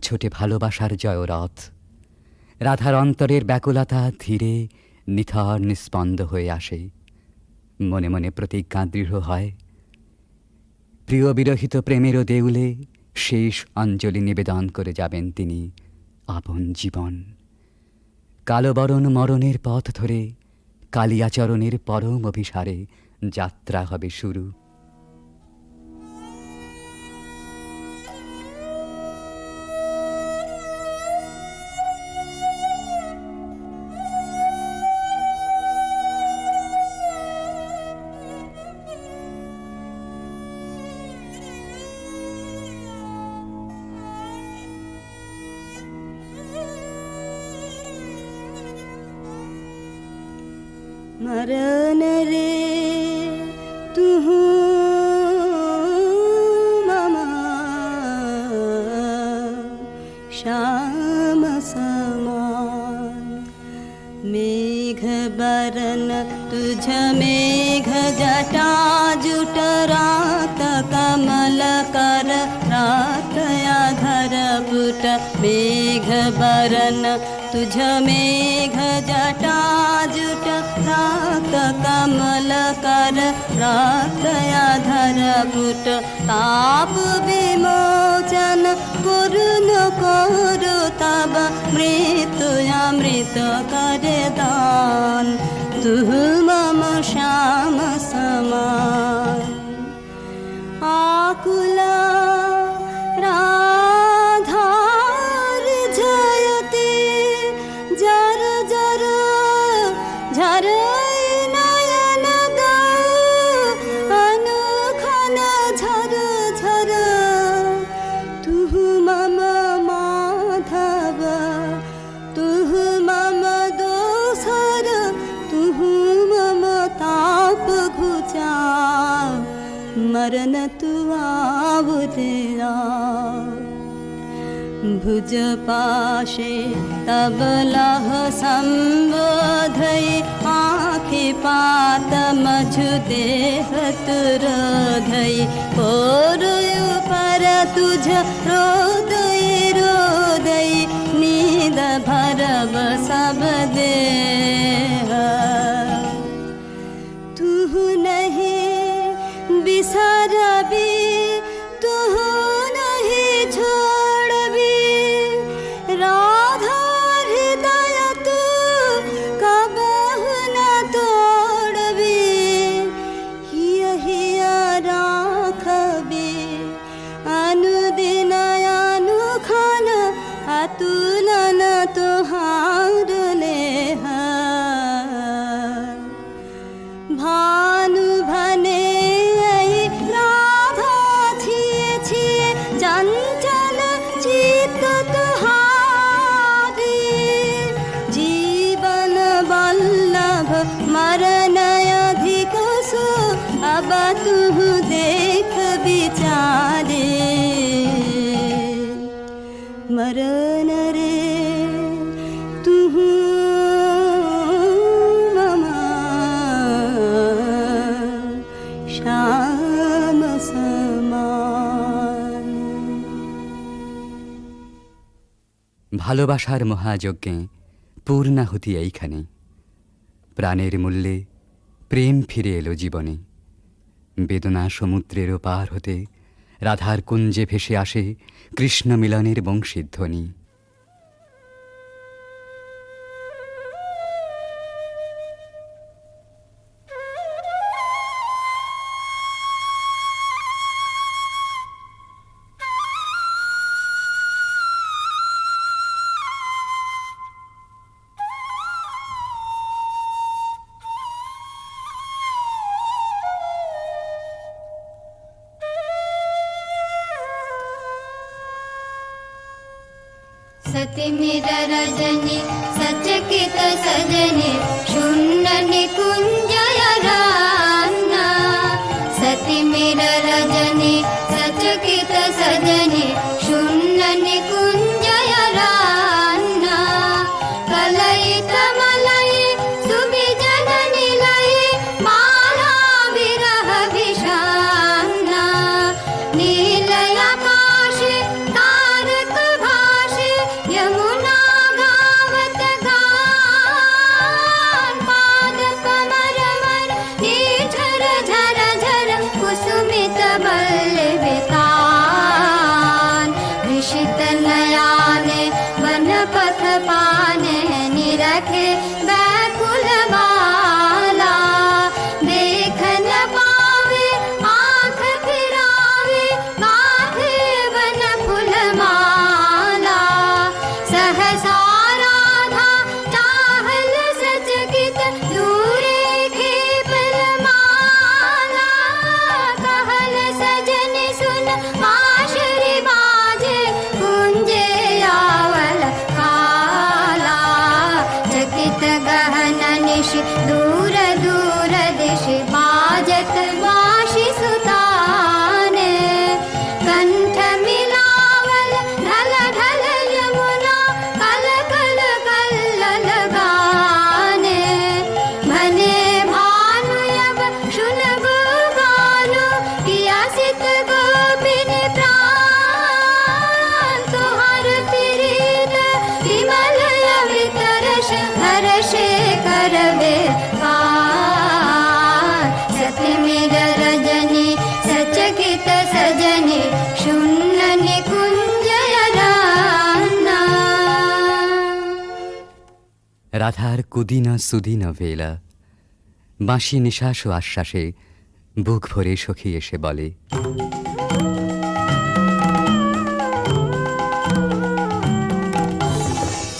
ছোটে ভালোবাসার জয়রথ। রাধার অন্তরের ব্যাকুলতা ধীরে নিথর নিস্পন্দ হয়ে আসে। মনে মনে প্রতিজ্ঞা দৃঢ় হয়, প্রিয় বিরহিত প্রেমেরও দেউলে শেষ অঞ্জলি নিবেদন করে যাবেন তিনি আপন জীবন। কালবরণ মরণের পথ ধরে কালিয়াচরণের পরম অভিসারে যাত্রা হবে শুরু। मरन रे तू ममा श्याम समान, मेघ बरन तुझ मेघ जटा जुट रात कमल कर रात अधर पुट मेघ बरन तुझ मेघ जटा जुट प्रात कमल कर प्रातयाधर पुट ताप विमोचन करुण करु तब मृत्यु अमृत करे दान तू मम श्याम समान आकुला राधार जयते जर जर झर नयन अनुखन झर झर तू मम माधव तू मम दोसर तू मम ताप घुचा मरण तू आवुदिया भुज पाशे तब लह संबोधई आँखि पात मझु देह तुरधई कोरयु पर तुझ रोदई रोदई नींद भरव सब देह तू नहीं बिसरबी तू नहीं छोड़बी राधा हृदय तू कबहु न तोड़बी हिया राखबी अनुदिन अनुखन अतुलन तुहार नेह भानु भने राधा छिए छिए चंचल चित्त तुहारी जीवन वल्लभ मरण अधिक सो अब तू देख विचारे मरण रे तू শ্যাম সমান ভালোবাসার মহাযজ্ঞে পূর্ণাহুতি এইখানে প্রাণের মূল্যে প্রেম ফিরে এলো জীবনে বেদনা সমুদ্রের পার হতে রাধার কুঞ্জে ভেসে আসে কৃষ্ণ মিলনের বংশীধ্বনি सति मेर रजनी सचकित सजनी शून्य निकुंजय रान्ना सति मेर रजनी सचकित सजनी शून्य निकुंजय रान्ना कलयित मलय सुविजन निलय माला विरह विषान्ना नीलय आकाशे तारक भाषे यमुना गावत गान पाद कमर मन झर झर झर कुसुमित बल्लवितान রাধার কুদিন সুদিন বেলা, বাঁশি নিঃশ্বাস ও আশ্বাসে বুক ভরে সখী এসে বলে,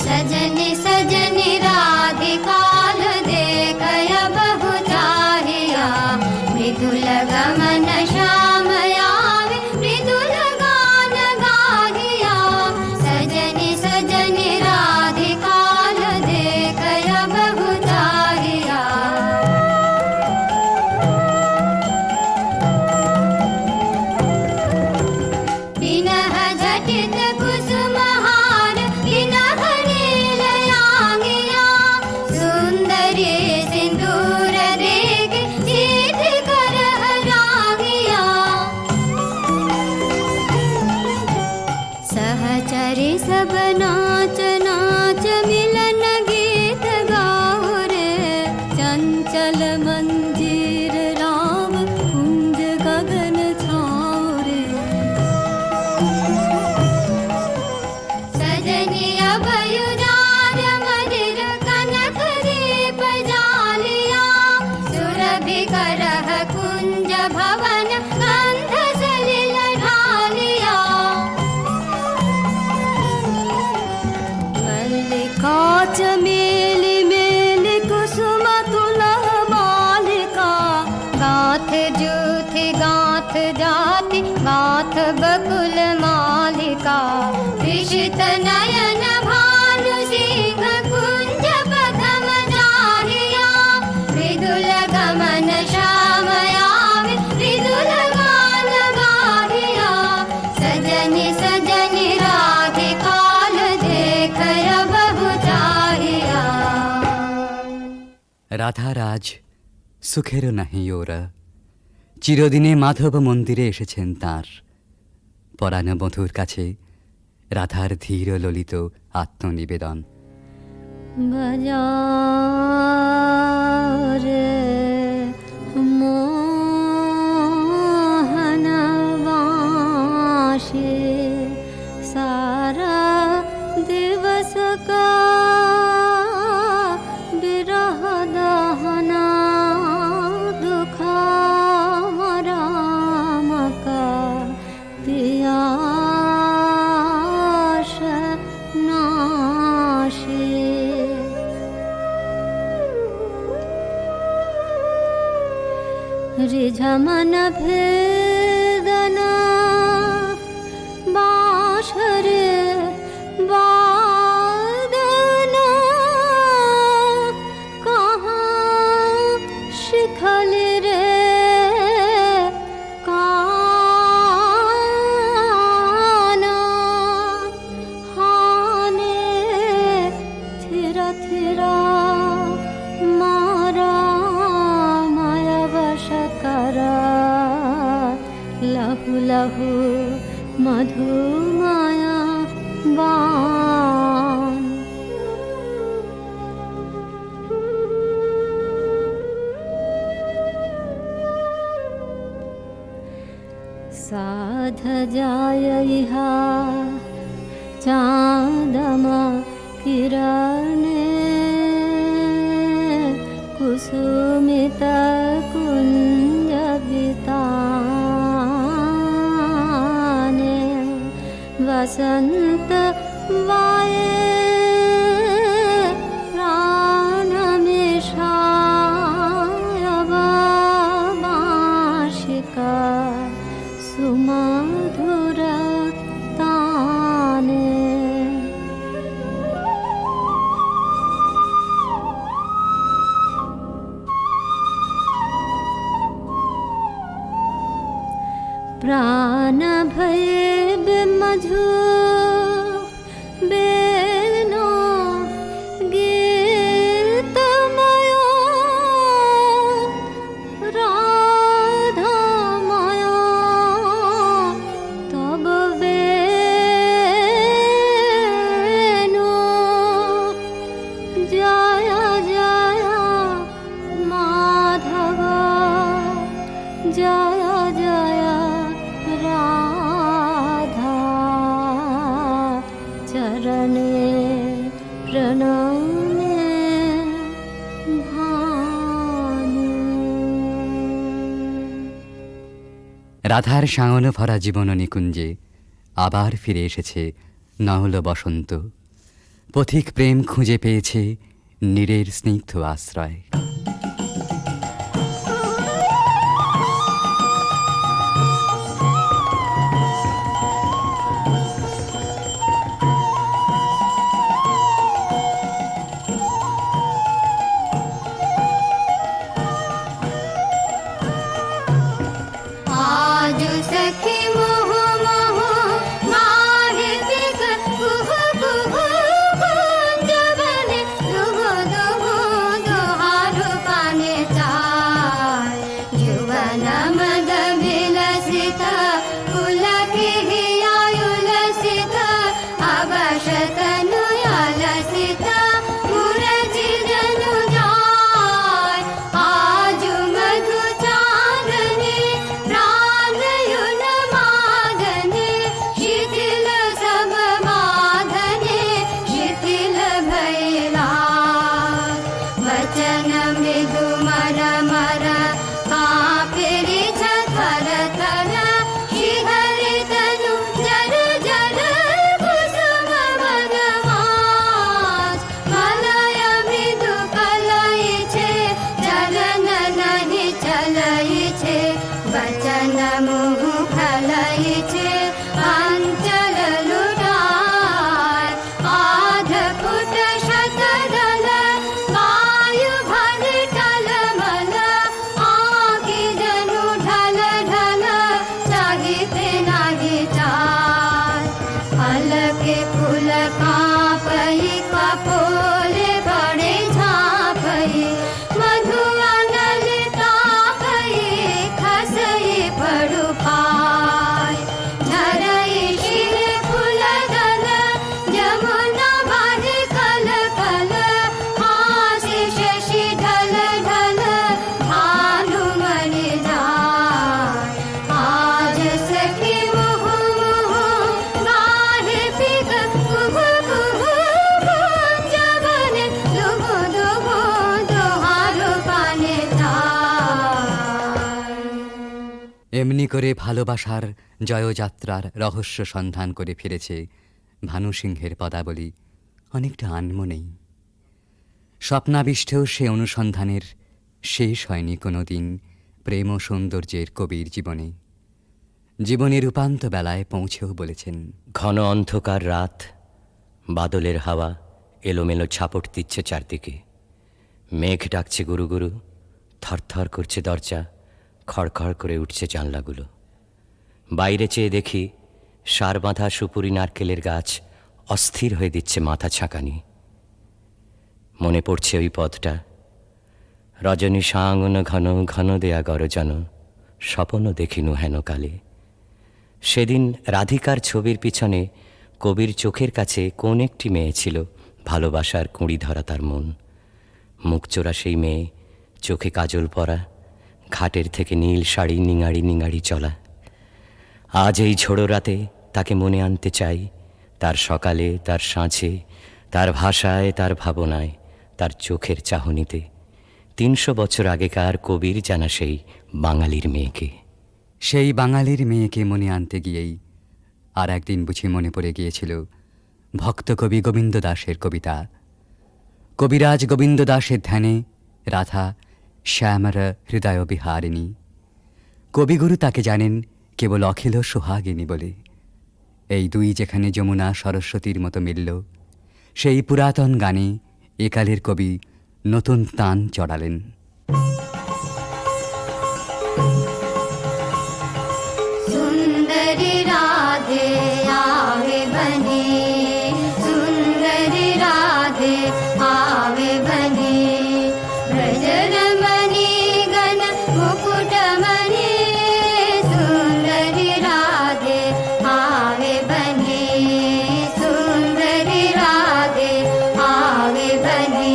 सजनी सजनी राधिकाल देखय बहु चाहिया मृदुल गमन श्याम आवे मृदुल गान गाहिया सजनी सजनी राधिकाल देखय बहु चाहिया पिनह झटित कुसुमहार पिनह नीलयांगिया सुंदरी सिंदूर रेख सीध करह रागिया सहचरी सब नाच नाच मिलन गीत गाओ रे चंचल मंजीर राम कुंज गगन छाओ रे सजनी अभयुजार मदिर कनक दीप जालिया सुरभि करह कुंज भवन गंध सलिल ढालिया मल्लिका चमेली मेली कुसुम तुलह मालिका गाथ जूथि गाथ जाति गाथ बकुल मालिका विशित नयन भानु सिंह कुंज पथम जाहिया मृदुल गमन श्याम आवे मृदुल गान गाहिया सजनी सजनी राधिकाल देखय बहु चाहिया রাধার আজ সুখেরও নাহি ওরা, চিরদিনে মাধব মন্দিরে এসেছেন তাঁর। পরাণ বধূর কাছে রাধার ধীর ললিত আত্মনিবেদন। बजारे मोहन वाशे सारा दिवस का बिरह दहना दुखा राम का पियास नाशे रिझमन भेदना बाँसुरी वादना कहाँ शिखली रे काना हाने थिरा थिरा मारा माया वश करा लहु लहु मधु माया बाण साध जाय इहा चांदमा किरणे कुसुमित कुंज बिताने वसंत वाये प्राण मिषाय बाशिका सुमधुर ताने प्राण भये बिमझु बेनो गीतमयो राधामयो तब बेनो जय जय माधव जय जय राधा রাধার সাঙন ভরা জীবন নিকুঞ্জে আবার ফিরে এসেছে নহল বসন্ত। পথিক প্রেম খুঁজে পেয়েছে নীরের স্নিগ্ধ আশ্রয়। आज सखी मोह मोह माहे बिग कुह कुह कुंज बने दुह दुह दुहारु पाने चाय जुवन मद विलसित पुलके आयुलसित अवशत नुयालसित मुरजी जनु जाय आज मधु चांदनी प्राणयुन मादने शिथिल सब माधने शिथिल भैला वचन मृदु मर मर कापिरि थर थर शिहरि तनु जर जर कुसुम वनमास मलय मृदु कलई छे चलन नहीं चलई छे वचन मुह खलई छे अंचल लुटाय आध फुट शतदल वायु भर टलमल आँखि जनु ढल ढल चाहिते नाही चाय हलके फूल कांपई कपोले बड़े झाँपई मधु अनल तापई खसई पड़ु पाय झरई शिर फूल दल जमुना बाहे कल कल हासि शशि ढल ढल भानु मणि जाय आज सखी मुह मुह गाहे पिग कुह कुह कुंज बने दुह दुह दुहारु पाने चाय। এমনি করে ভালোবাসার জয়যাত্রার রহস্য সন্ধান করে ফিরেছে ভানু সিংহের পদাবলী অনেকটা আনমনেই। স্বপ্নাবিষ্টেও সে অনুসন্ধানের শেষ হয়নি কোনো দিন প্রেম ও সৌন্দর্যের কবির জীবনে। জীবনের উপান্ত বেলায় পৌঁছেও বলেছেন, ঘন অন্ধকার রাত, বাদলের হাওয়া এলোমেলো ছাপট দিচ্ছে চারদিকে। মেঘ ডাকছে গুরু গুরু, থরথর করছে দরজা, খড়খড় করে উঠছে জানলাগুলো। বাইরে চেয়ে দেখি সার বাঁধা সুপুরি নারকেলের গাছ অস্থির হয়ে দিচ্ছে মাথা ছাঁকানি। মনে পড়ছে ওই পথটা, রজনী সাঙ্গন ঘন ঘন দেয়া গরজন, স্বপন দেখিনু হেন কালে। সেদিন রাধিকার ছবির পিছনে কবির চোখের কাছে কোন একটি মেয়ে ছিল, ভালোবাসার কুঁড়ি ধরা তার মন। মুখচোরা সেই মেয়ে, চোখে কাজল পরা, ঘাটের থেকে নীল শাড়ি নিঙাড়ি নিঙাড়ি চলা। আজ এই ঝোড়ো রাতে তাকে মনে আনতে চাই, তার সকালে, তার সাঁঝে, তার ভাষায়, তার ভাবনায়, তার চোখের চাহনিতে। ৩০০ বছর আগেকার কবির জানা সেই বাঙালির মেয়েকে। সেই বাঙালির মেয়েকে মনে আনতে গিয়েই আর একদিন বুঝি মনে পড়ে গিয়েছিল ভক্তকবি গোবিন্দ দাসের কবিতা। কবিরাজ গোবিন্দ দাসের ধ্যানে রাধা শ্যামর হৃদয় বিহারিণী। কবিগুরু তাকে জানেন কেবল অখিল সোহাগিনী বলে। এই দুই যেখানে যমুনা সরস্বতীর মতো মিলল, সেই পুরাতন গানে একালের কবি নতুন তান চড়ালেন। सुंदरी राधे आवे बने, सुंदरी राधे आवे बने, ब्रजरमणि गण मुकुटमणि, सुंदरी राधे आवे बने, सुंदरी राधे आवे बने।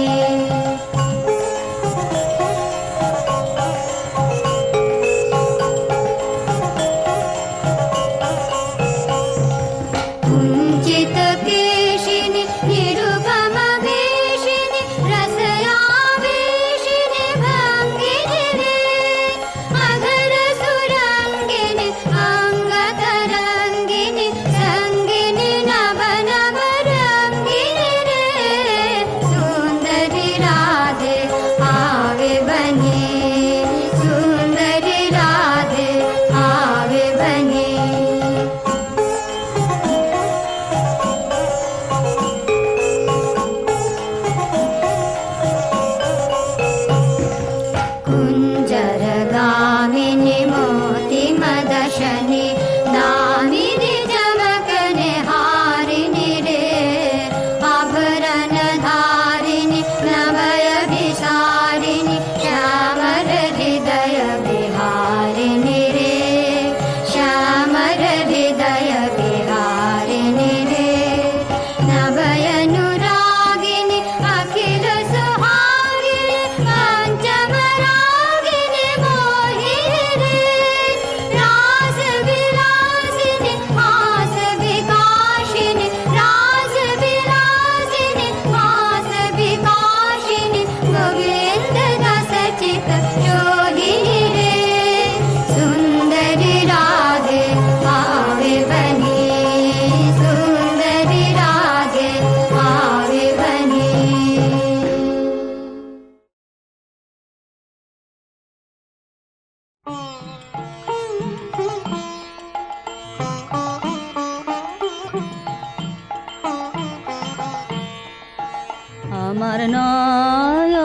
আমার নয়ন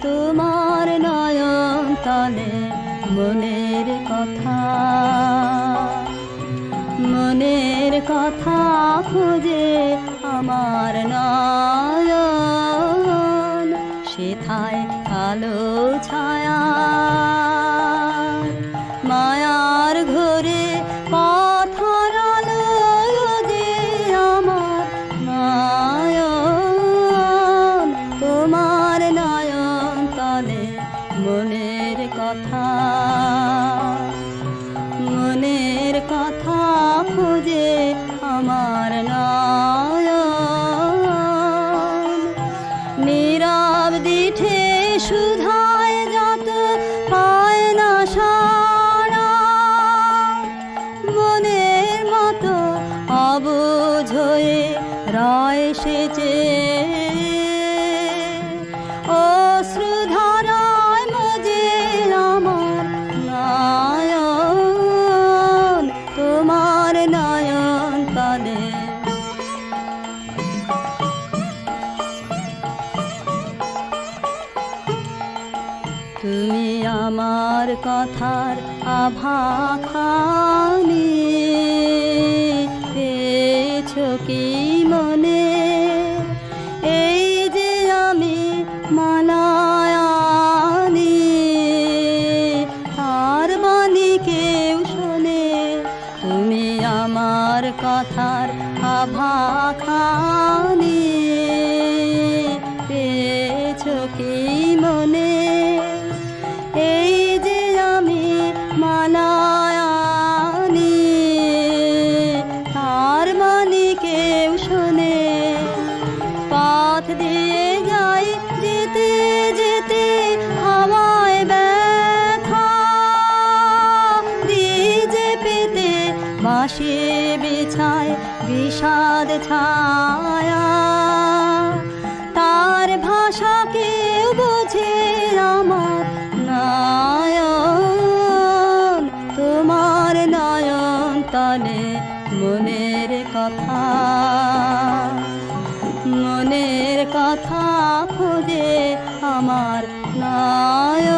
তোমার নয়ন তলে মনের কথা খুঁজে আমার নয়ন সেথায় কালো ছায়া মায়ার ঘরে পথ হারালো যে আমার নয়ন তোমার নয়ন তলে মনের কথা খুঁজে আমার নয়ন নীরব দিঠে সুধায় যত পায় না সাড়া মনের মতো অবুঝ হয়ে রয় সেচে অশ্রুধারায় মজে আমার নয়ন তোমার নয়ন তলে তুমি আমার কথার আভাখানি পেয়েছো কি মনে এই যে আমি মালায়ানি আর বাণী কেউ শোনে তুমি আমার কথার আভাখানি পেয়েছো কি মনে এই যে আমি মালায়ানি তার বাণী কেউ শোনে পথ দিয়ে যাই যেতে যেতে হাওয়ায় ব্যথা যে পেতে বাঁশি বিছায় বিষাদ ছায়া তার ভাষা কেউ বোঝে আমার নয়ন তোমার নয়ন তলে মনের কথা খুঁজে আমার নয়ন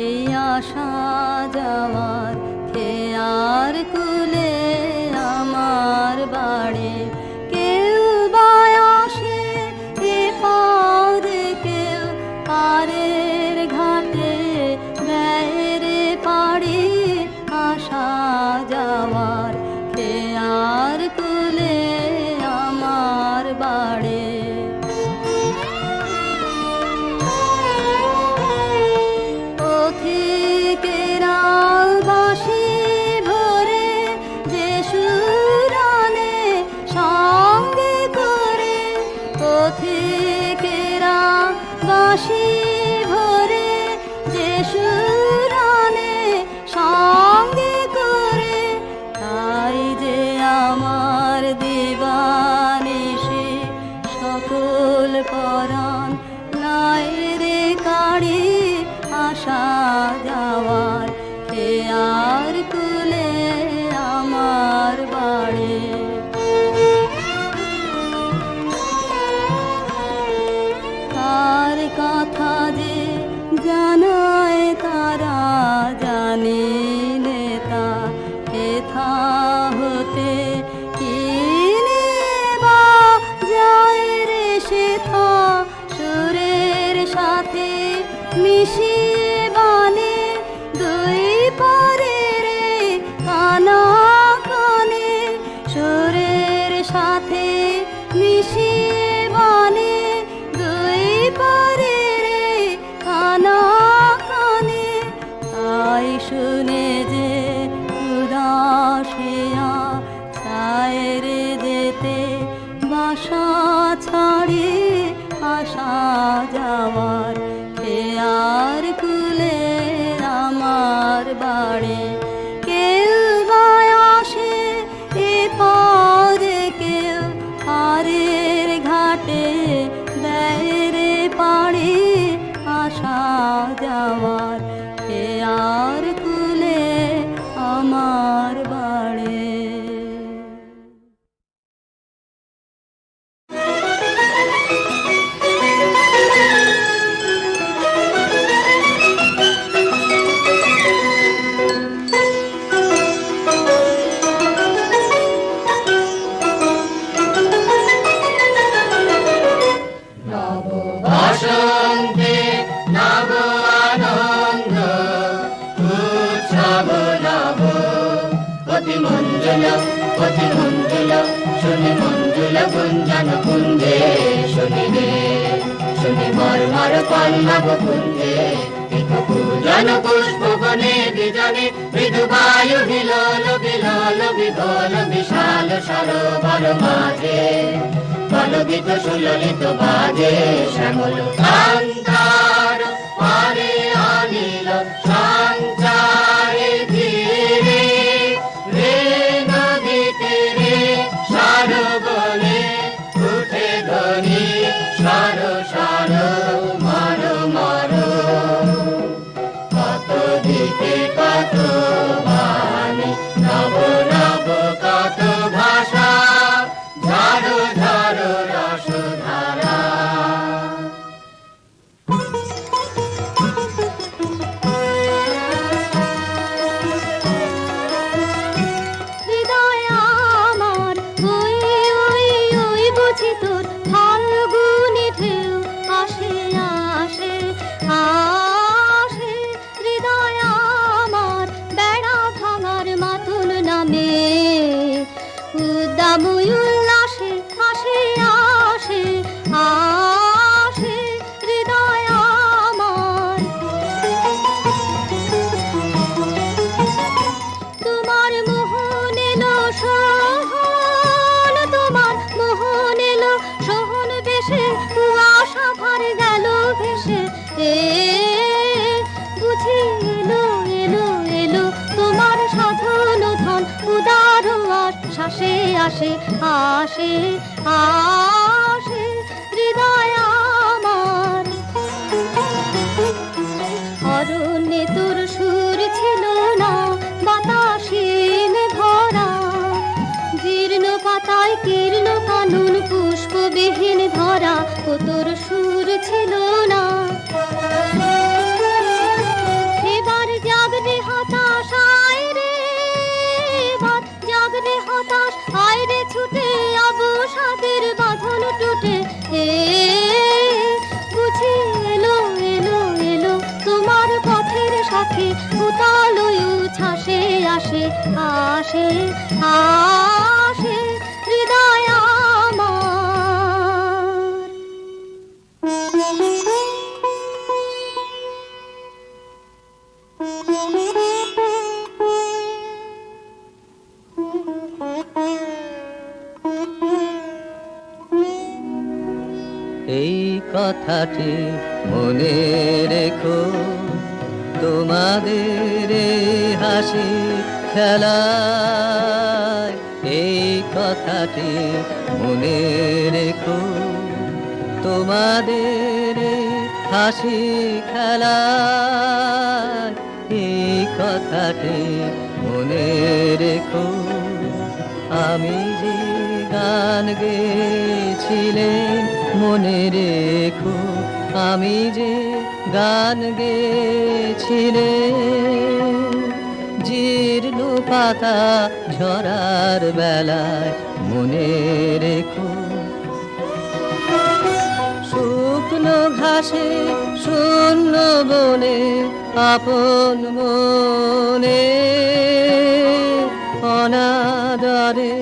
এই আশা যাওয়ার খেয়ার কুলে আমার বাড়ি কেউ বায়াসে এ পারে কেউ পারের ঘাটে ব্যয়ের পাড়ি আশা যাওয়ার খেয়ার কুলে আমার বাড়ি পথিকেরা বাঁশি ভরে যে সুরানে সঙ্গে করে পথিকেরা বাঁশি ভরে যে সুরানে সঙ্গে করে তাই যে আমার দিবানিশি সকল পরাণ নাই রে কাড়ি আশা যাওয়ার খেয়ার কুলে আমার বাড়ি তার কথা যে জানায় তারা জানিলে তা হেথা হতে কিনে বা যায় রে সেথা সুরের সাথে মিশিয়ে বানে দুই পারে রে কানা কানে সুরের সাথে মিশিয়ে বানে দুই পারে রে কানা কানে তাই শুনে যে উদাসিয়া চায় রে যেতে বাসা ছাড়ি আশা যাওয়ার খেয়ার কুলে আমার বাড়ি কেউ বায়াসে এ পরে কেউ হারের ঘাটে দেয় রে পাড়ি গুঞ্জন কুঞ্জে শুনি রে, শুনি মর্মর পল্লব কুঞ্জে, পূজন পুষ্প বনে বিজনে, মৃদু বায়ু বিলোল বিলোল বিগোল বিশাল সরোবর মাঝে, কলবিত সুললিত বাজে শ্যামল কান্তার পারে আনিল সঞ্চারে ধীরে, রে নদীতে রে সরোবরে উঠে ধ্বনি সর সর মর মর, কত দিকে কত বাণী, নব নব কত ভাষা, ঝাড়ো ঝাড়ো রসধারা। হৃদয় আমার ওই ওই ওই বুঝি তোর ফাল্গুনি ঢেউ আসে আসে আসে, হৃদয় আমার বেড়া ভাঙার মাতুল নামে, উদ্দাম উল্লাসে আসে আসে আসে, হৃদয় আমার। তোমার মোহন এলো সোহন, তোমার মোহন এলো সোহন বেশে, কুয়াশা ভার গেল ভেসে, বুঝি এলো এলো এলো তোমার সাধন ধন, উদার শ্বাসে আসে আসে আসে, হৃদয় আমার। অরণ্যে তোর সুর ছিল না, বাতাসীন ভরা, জীর্ণ পাতায় কীর্ণ কানন পুষ্পবিহীন ধরা, ও তোর সুর ছিল না। এবার জাগরে হতাশ আয় রে, এবার জাগরে হতাশ আয় রে ছুটে, অবসাদের বাঁধন টুটে, বুঝি এলো এলো এলো তোমার পথের সাথে, উতাল উচ্ছ্বাসে আসে আসে আসে, হৃদয় আমার। এই কথাটি মনে রেখো, তোমাদের এই হাসি খেলায়, এই কথাটি মনে রেখো, তোমাদের এই হাসি খেলায়, এই কথাটি মনে রেখো। আমি যে গান গেয়েছিলেন মনে রেখো, আমি যে গান গেয়েছিলেন, জীর্ণ পাতা ঝরার বেলায় মনে রেখো। শুকনো ঘাসে শূন্য বনে আপন মনে, অনাদরে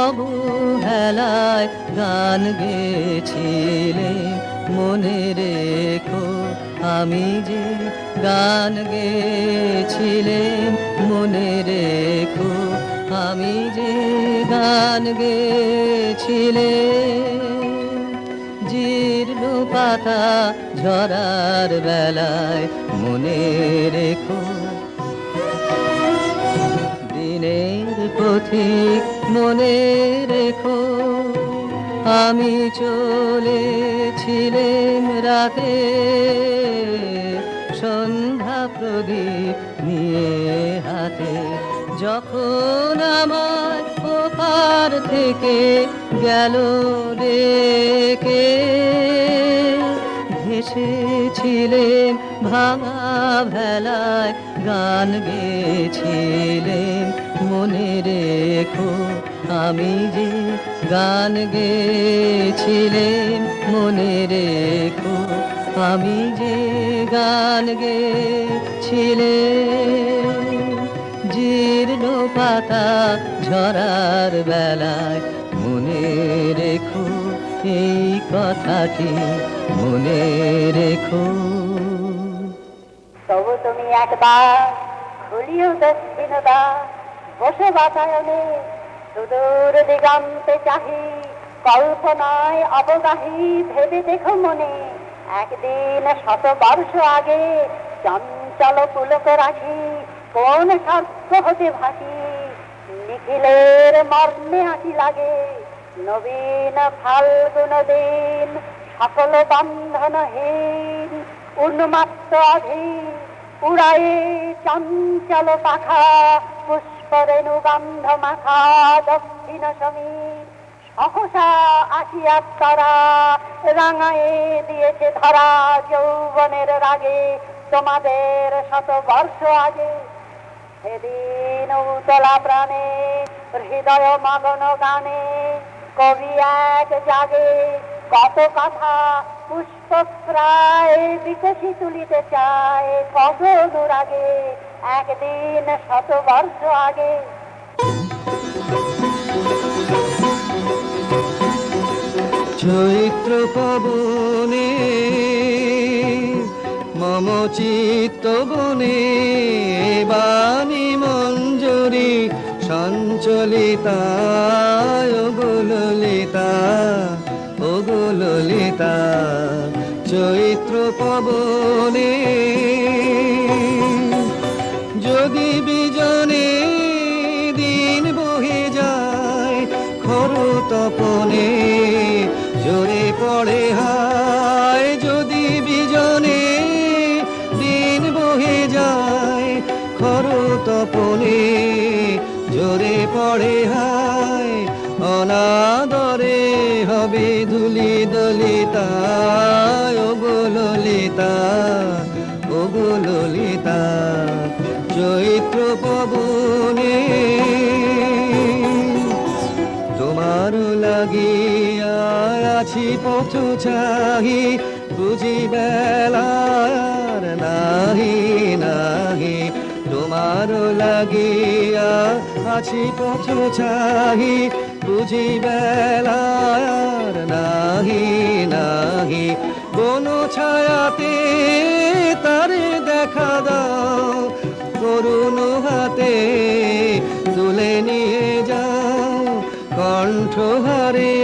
অবহেলায় গান গেয়েছিলেন মনে রেখো, আমি যে গান গেয়েছিলেন মনে রেখো, আমি যে গান গেয়েছিলেন, জীর্ণ পাতা ঝরার বেলায় মনে রেখো। দিনের পথিক মনে রেখো, আমি চলেছিলাম রাতে, সন্ধ্যা প্রদীপ নিয়ে হাতে, যখন আমার ওপার থেকে গেল রেখে, ভেসেছিলেন ভাঙা ভেলায় গান গেয়েছিলেন মনে রেখো, আমি যে গান গেয়েছিলেন মনে রেখো, আমি যে গান গেয়েছিলেন, জীর্ণ পাতা ঝরার বেলায় মনে রেখো এই কথাটি, মনে রেখো। তবু তুমি একবার খুলিও দক্ষিণতা, বসে বাতায়নে সুদূর দিগন্তে চাহি, কল্পনায় অবগাহী ভেবে দেখো মনে, একদিন 100 বর্ষ আগে চঞ্চল পুলক রাখি, কোন স্বার্থ হতে ভাসি, নিখিলের মর্মে আঁকি লাগে, নবীন ফাল্গুন দিন সকল বন্ধনহীন, উন্মাত্ত অধীন উড়ায়ে চঞ্চল পাখা, পুষ্পরেণু গন্ধ মাখা দক্ষিণ সমীর, সহসা আসিয়া তারা রাঙায়ে দিয়েছে ধরা, যৌবনের রাগে তোমাদের 100 বর্ষ আগে। সেদিন উতলা প্রাণে হৃদয় মগন গানে, কবি এক জাগে কত কথা পুষ্প প্রায় বিকশি তুলিতে চায়, কত অনুরাগে একদিন 100 বর্ষ আগে। চৈত্র পবনে মম চিত্ত বনে, বাণী মঞ্জুরি সঞ্চলিতা, ওগো ললিতা, ওগো ললিতা। চৈত্র পবনে যোগী বিজনে দিন বহে যায়, খর তপনে জোরে পড়ে হায়, যদি বিজনে দিন বহে যায়, খর তপনে জোরে পড়ে হায়, অনাদরে হবে ধুলি দলিতা, ওগো ললিতা, ওগো ললিতা। চৈত্র পবনে তোমার লাগিয়া আছি পথ চাহি, বুঝি বেলার নাহি নাহি, তোমার লাগিয়া আছি পথ চাহি, বুঝি বেলার নাহি নাহি। কোন ছায়াতে তারে দেখা দাও, করুণ হাতে তুলে নিয়ে যাও, কণ্ঠহারে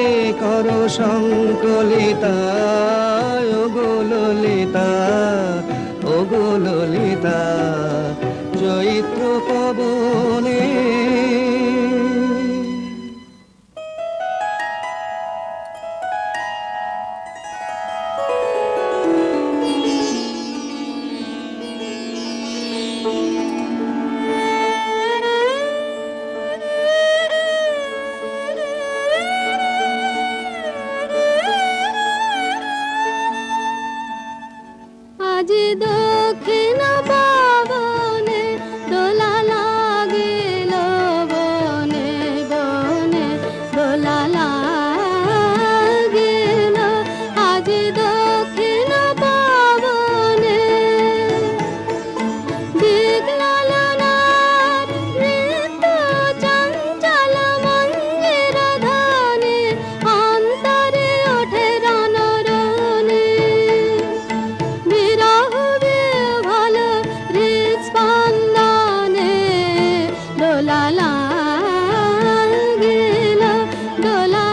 করো সংকলিতা, ওগো ললিতা, ওগো ললিতা। চৈত্র পবনে আজ দক্ষিণ পবনে দোলা লাগিল বনে বনে, দোলা লাগিল আজ দক্ষিণ পবনে। দিগ্লালনার নৃত্য চঞ্চল মঞ্জের ধ্বনি, অন্তরে ওঠে রণরণি, বিরহ বিহ্বল হৃৎস্পন্দনে, দোলা লাগিল দোলা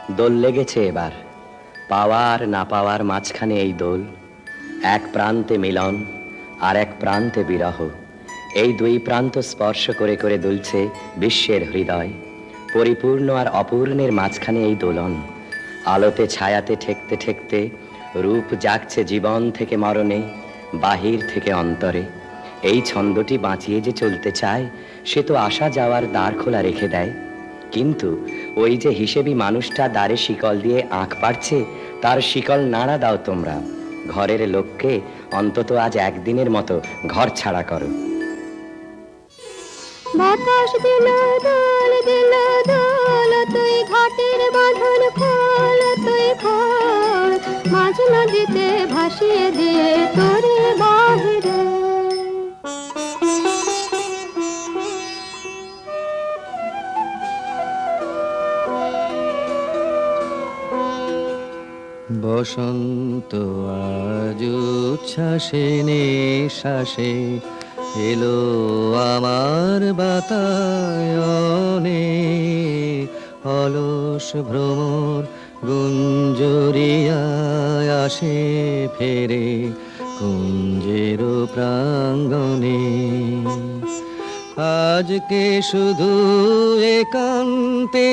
দোল লেগেছে এবার, পাওয়ার না পাওয়ার মাঝখানে এই দোল। এক প্রান্তে মিলন আর এক প্রান্তে বিরহ, এই দুই প্রান্ত স্পর্শ করে করে দুলছে বিশ্বের হৃদয়। পরিপূর্ণ আর অপূর্ণের মাঝখানে এই দোলন, আলোতে ছায়াতে ঠেকতে ঠেকতে রূপ জাগছে জীবন থেকে মরণে, বাহির থেকে অন্তরে। এই ছন্দটি বাঁচিয়ে যে চলতে চায়, সে তো আসা যাওয়ার দ্বার খোলা রেখে দেয়। কিন্তু ওই যে হিসেবি মানুষটা দ্বারে শিকল দিয়ে আঁক পাড়ছে, তার শিকল নাড়া দাও তোমরা। ঘরের লোককে অন্তত আজ একদিনের মতো ঘর ছাড়া করো। বাতাস দিল দোল দিল দোল, তুই ঘাটের বাঁধন খোল, তুই খোল, মাঝ নদীতে ভাসিয়ে দিয়ে তোরে বাহিরে। বসন্ত আজ উচ্ছ্বাসে নিঃশ্বাসে এলো আমার বাতায়নে, অলস ভ্রমর গুঞ্জরিয়ায় আসে ফেরে কুঞ্জের প্রাঙ্গণে। আজকে শুধু একান্তে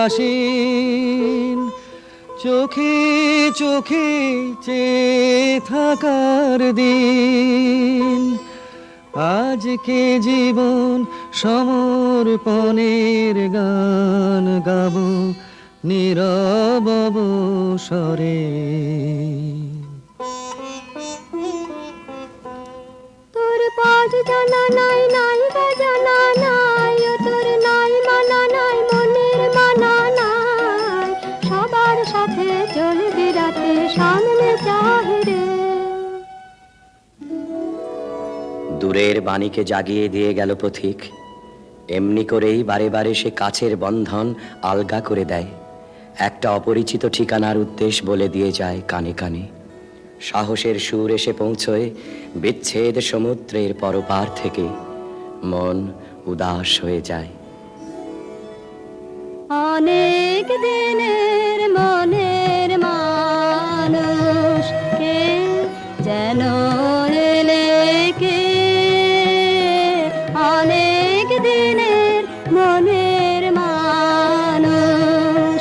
আসেন, চোখে চোখে চেয়ে থাকার দিন। আজকে জীবন সমর্পণের গান গাবো নীরব অবসরে। তোর পাজ জানা নাই, নাই বাজানা নাই, ও তোর নাই মানা নাই, মনের মানা নাই। সবার সাথে চলবি রাতে সামনে চাহিরে। দূরের বাণীকে জাগিয়ে দিয়ে গেল পথিক, এমনি করেই বারে বারে সে কাছের বন্ধন আলগা করে দেয়। একটা অপরিচিত ঠিকানার উদ্দেশ বলে দিয়ে যায় কানে কানে। সাহসের সুর এসে পৌঁছয় বিচ্ছেদ সমুদ্রের পরপার থেকে, মন উদাস হয়ে যায়। অনেক দিনের মনের মানুষ কে যেন এলে কে, অনেক দিনের মনের মানুষ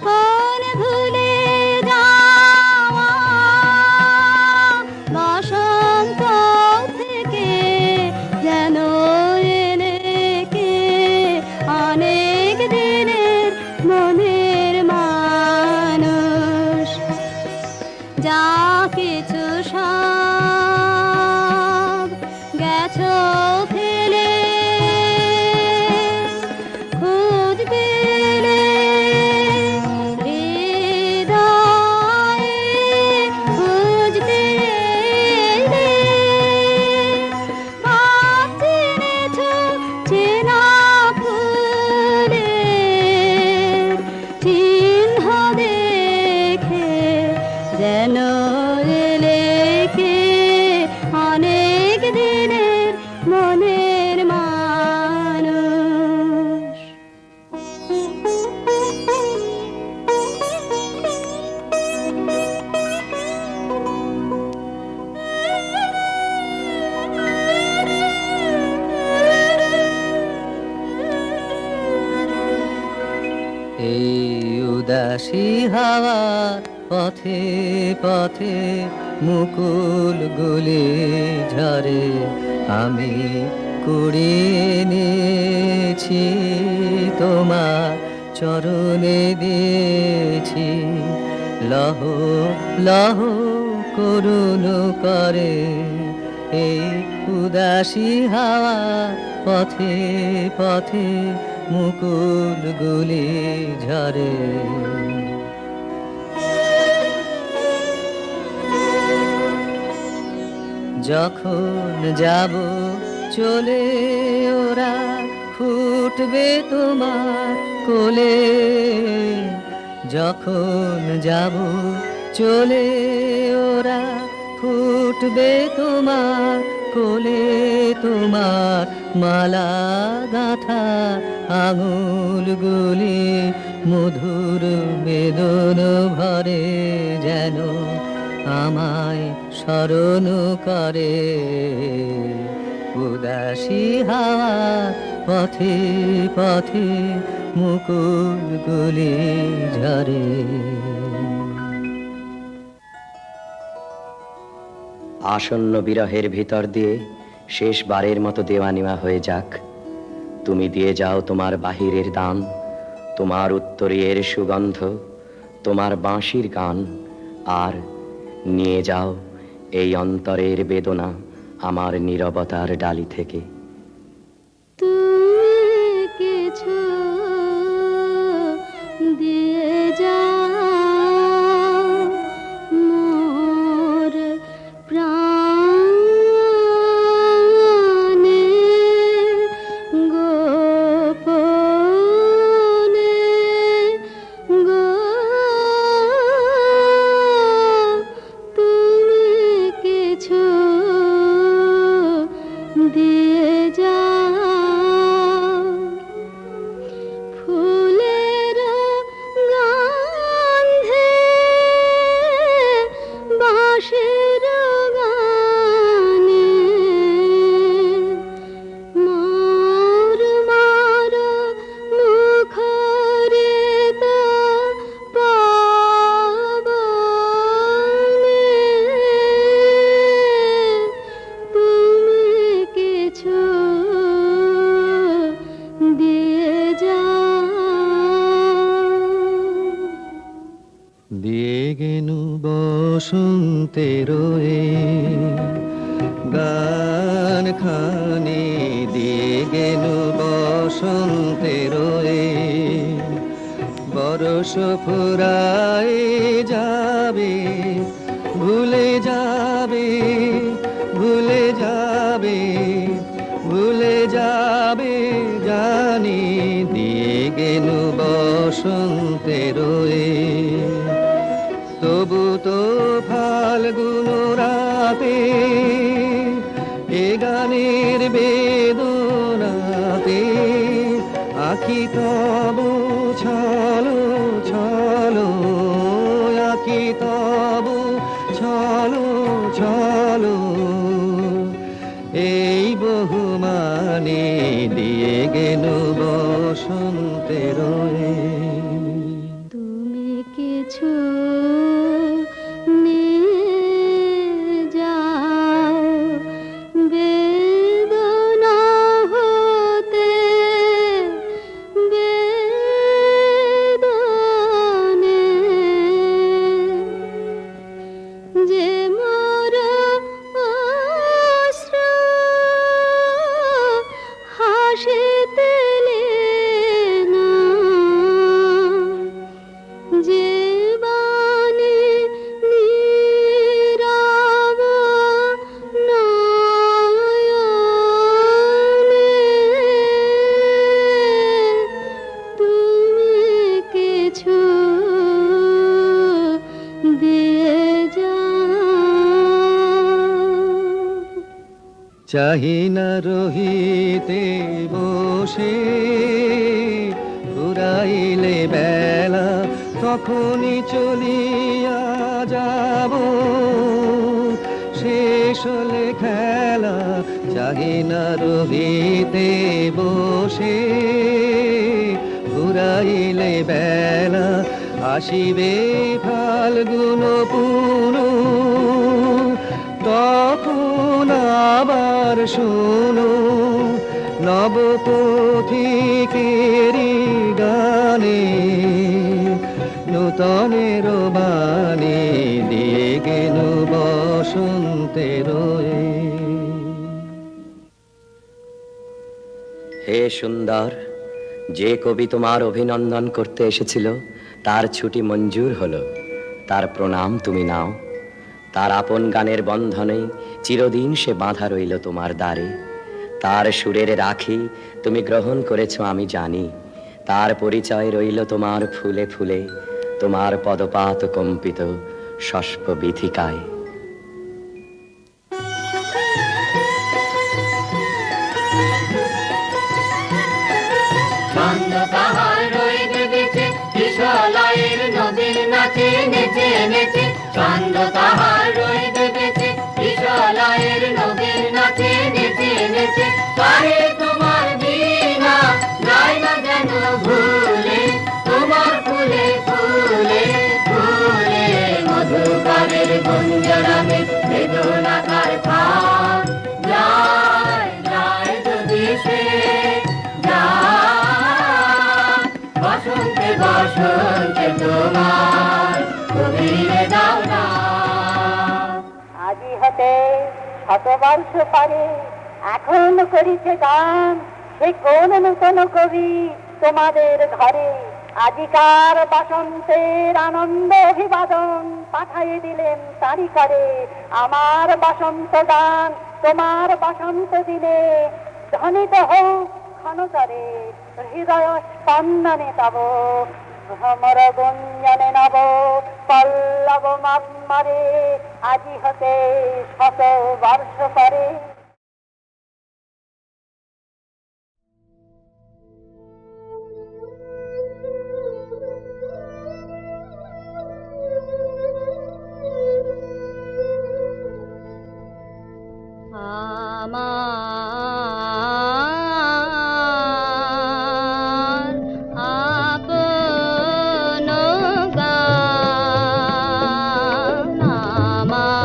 কোন ভুলে যাওয়া বসন্ত থেকে যেন এলে কে, অনেক দিনের মনের মানুষ। যা কিছু সব গেছো ফেলে, খোঁজ পেলে হৃদয়ে, খোঁজ পেলে ভাব চিনেছো চেনা ফুলের চিহ্ন দেখে যেন এলে কে, অনেক দিনের মনের মানুষ। এই উদাসী হাওয়ার পথে পথে মুকুল গুলি ঝরে, আমি কুড়িয়ে নিয়েছি তোমার চরণে দিয়েছি। লহ লহ করুণ করে এই উদাসী হাওয়া, পথে পথে মুকুল গুলি ঝরে। যখন যাব চলে ওরা ফুটবে তোমার কোলে, যখন যাব চলে ওরা ফুটবে তোমার কোলে, তোমার মালা গাঁথা আঙুলগুলি মধুর বেদন ভরে যেন আমায় স্মরণ করে। উদাসী হাওয়া পথে পথে মুকুলগুলি ঝরে। আসন্ন বিরহের ভিতর দিয়ে শেষবারের মতো দেওয়া নেওয়া হয়ে যাক। তুমি দিয়ে যাও তোমার বাহিরের দান, তোমার উত্তরীয়ের সুগন্ধ, তোমার বাঁশির গান, আর নিয়ে যাও এই অন্তরের বেদনা আমার নীরবতার ডালি থেকে। তুমি কিছু দিয়ে যাও মোর প্রাণে গোপনে গো, তুমি কিছু দিয়ে যাও ফুলের গন্ধে বাঁশির গানে মোর মার মুখরিত পাবনে তুমি কিছু দিয়ে যাও। দিয়ে গেনু বসন্তের গান খানি, দিয়ে গেনু বসন্তের বরস ফুরায় যাবে, ভুলে যাবে, ভুলে যাবে, ভুলে যাবে জানি। দিয়ে গেনু বসন্তের তবু তো ফাল্গুন রাতে এ গানের বেদনাতে আঁকি তবু ছলো ছলো, আঁকি তবু ছলো ছলো। এই বহুমানে দিয়ে গেল বসন্তের তুমি কিছু নিয়ে যাও বেদনা হতে বেদনে, যে মোর অশ্রু হাসিতে না, যে বাণী নীরব নয়নে তুমি কিছু দিয়ে যাও। চাহি না রহিতে বসে, ঘুরাইলে বেলা তখনই চলিয়া যাব, শেষ হলে খেলা। চাহি না রহিতে বসে, ঘুরাইলে বেলা আসিবে ফাল্গুন পুন, তখন আবার শোনো নবপথিকেরি গানে, নূতনের বাণী দিয়ে গেল বসন্তের। হে সুন্দর, যে কবি তোমার অভিনন্দন করতে এসেছিল তার ছুটি মঞ্জুর হলো, তার প্রণাম তুমি নাও। তার আপন গানের বন্ধনে চিরদিন সে বাঁধা রইল তোমার দ্বারে। তার সুরের রাখি তুমি গ্রহণ করেছ আমি জানি, তার পরিচয় রইল তোমার ফুলে ফুলে, তোমার পদপাত কম্পিত শস্প বিথিকায়। তাহার রইবে বেঁচে বিশালায়ের নবীর নাচে নেচে নেচে কারে তোমার বিনা যায় না যেন ভুলে তোমার ফুলে ফুলে ফুলে মধুকারের গুঞ্জরামে বেদনাকার খান যায় যায় যদি সে যায় বসন্তে বসন্তে তোমার কবিরে দাও না আজি হতে শতবর্ষ পরে এখন করিছে গান সে কোন নূতন কবি তোমাদের ঘরে আজিকার বসন্তের আনন্দ অভিবাদন পাঠাইয়ে দিলেন তারি করে আমার বসন্ত গান তোমার বসন্ত দিনে ধ্বনিত হোক ক্ষণতরে হৃদয় স্পন্দনে তব ভ্রমর গুঞ্জনে নব পল্লব মারে আজি হতে শত বর্ষ পরে আমার আপন গান আমার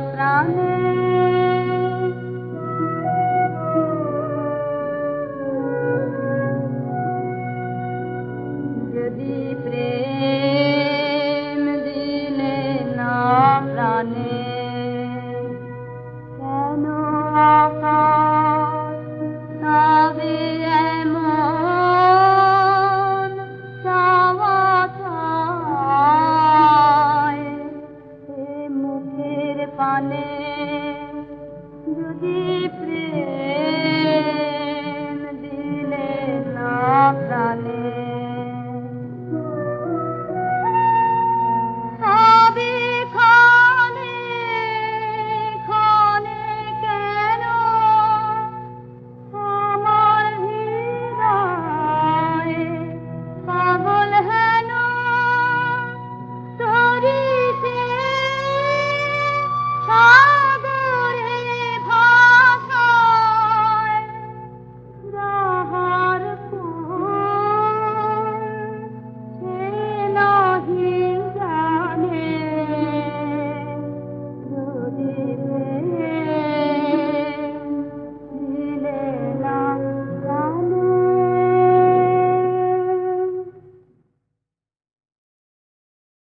প্রাণে যদি প্রেম দিলে না প্রাণে কেন আকাশ তবে এমন চাওয়া চায় এ মুখের পানে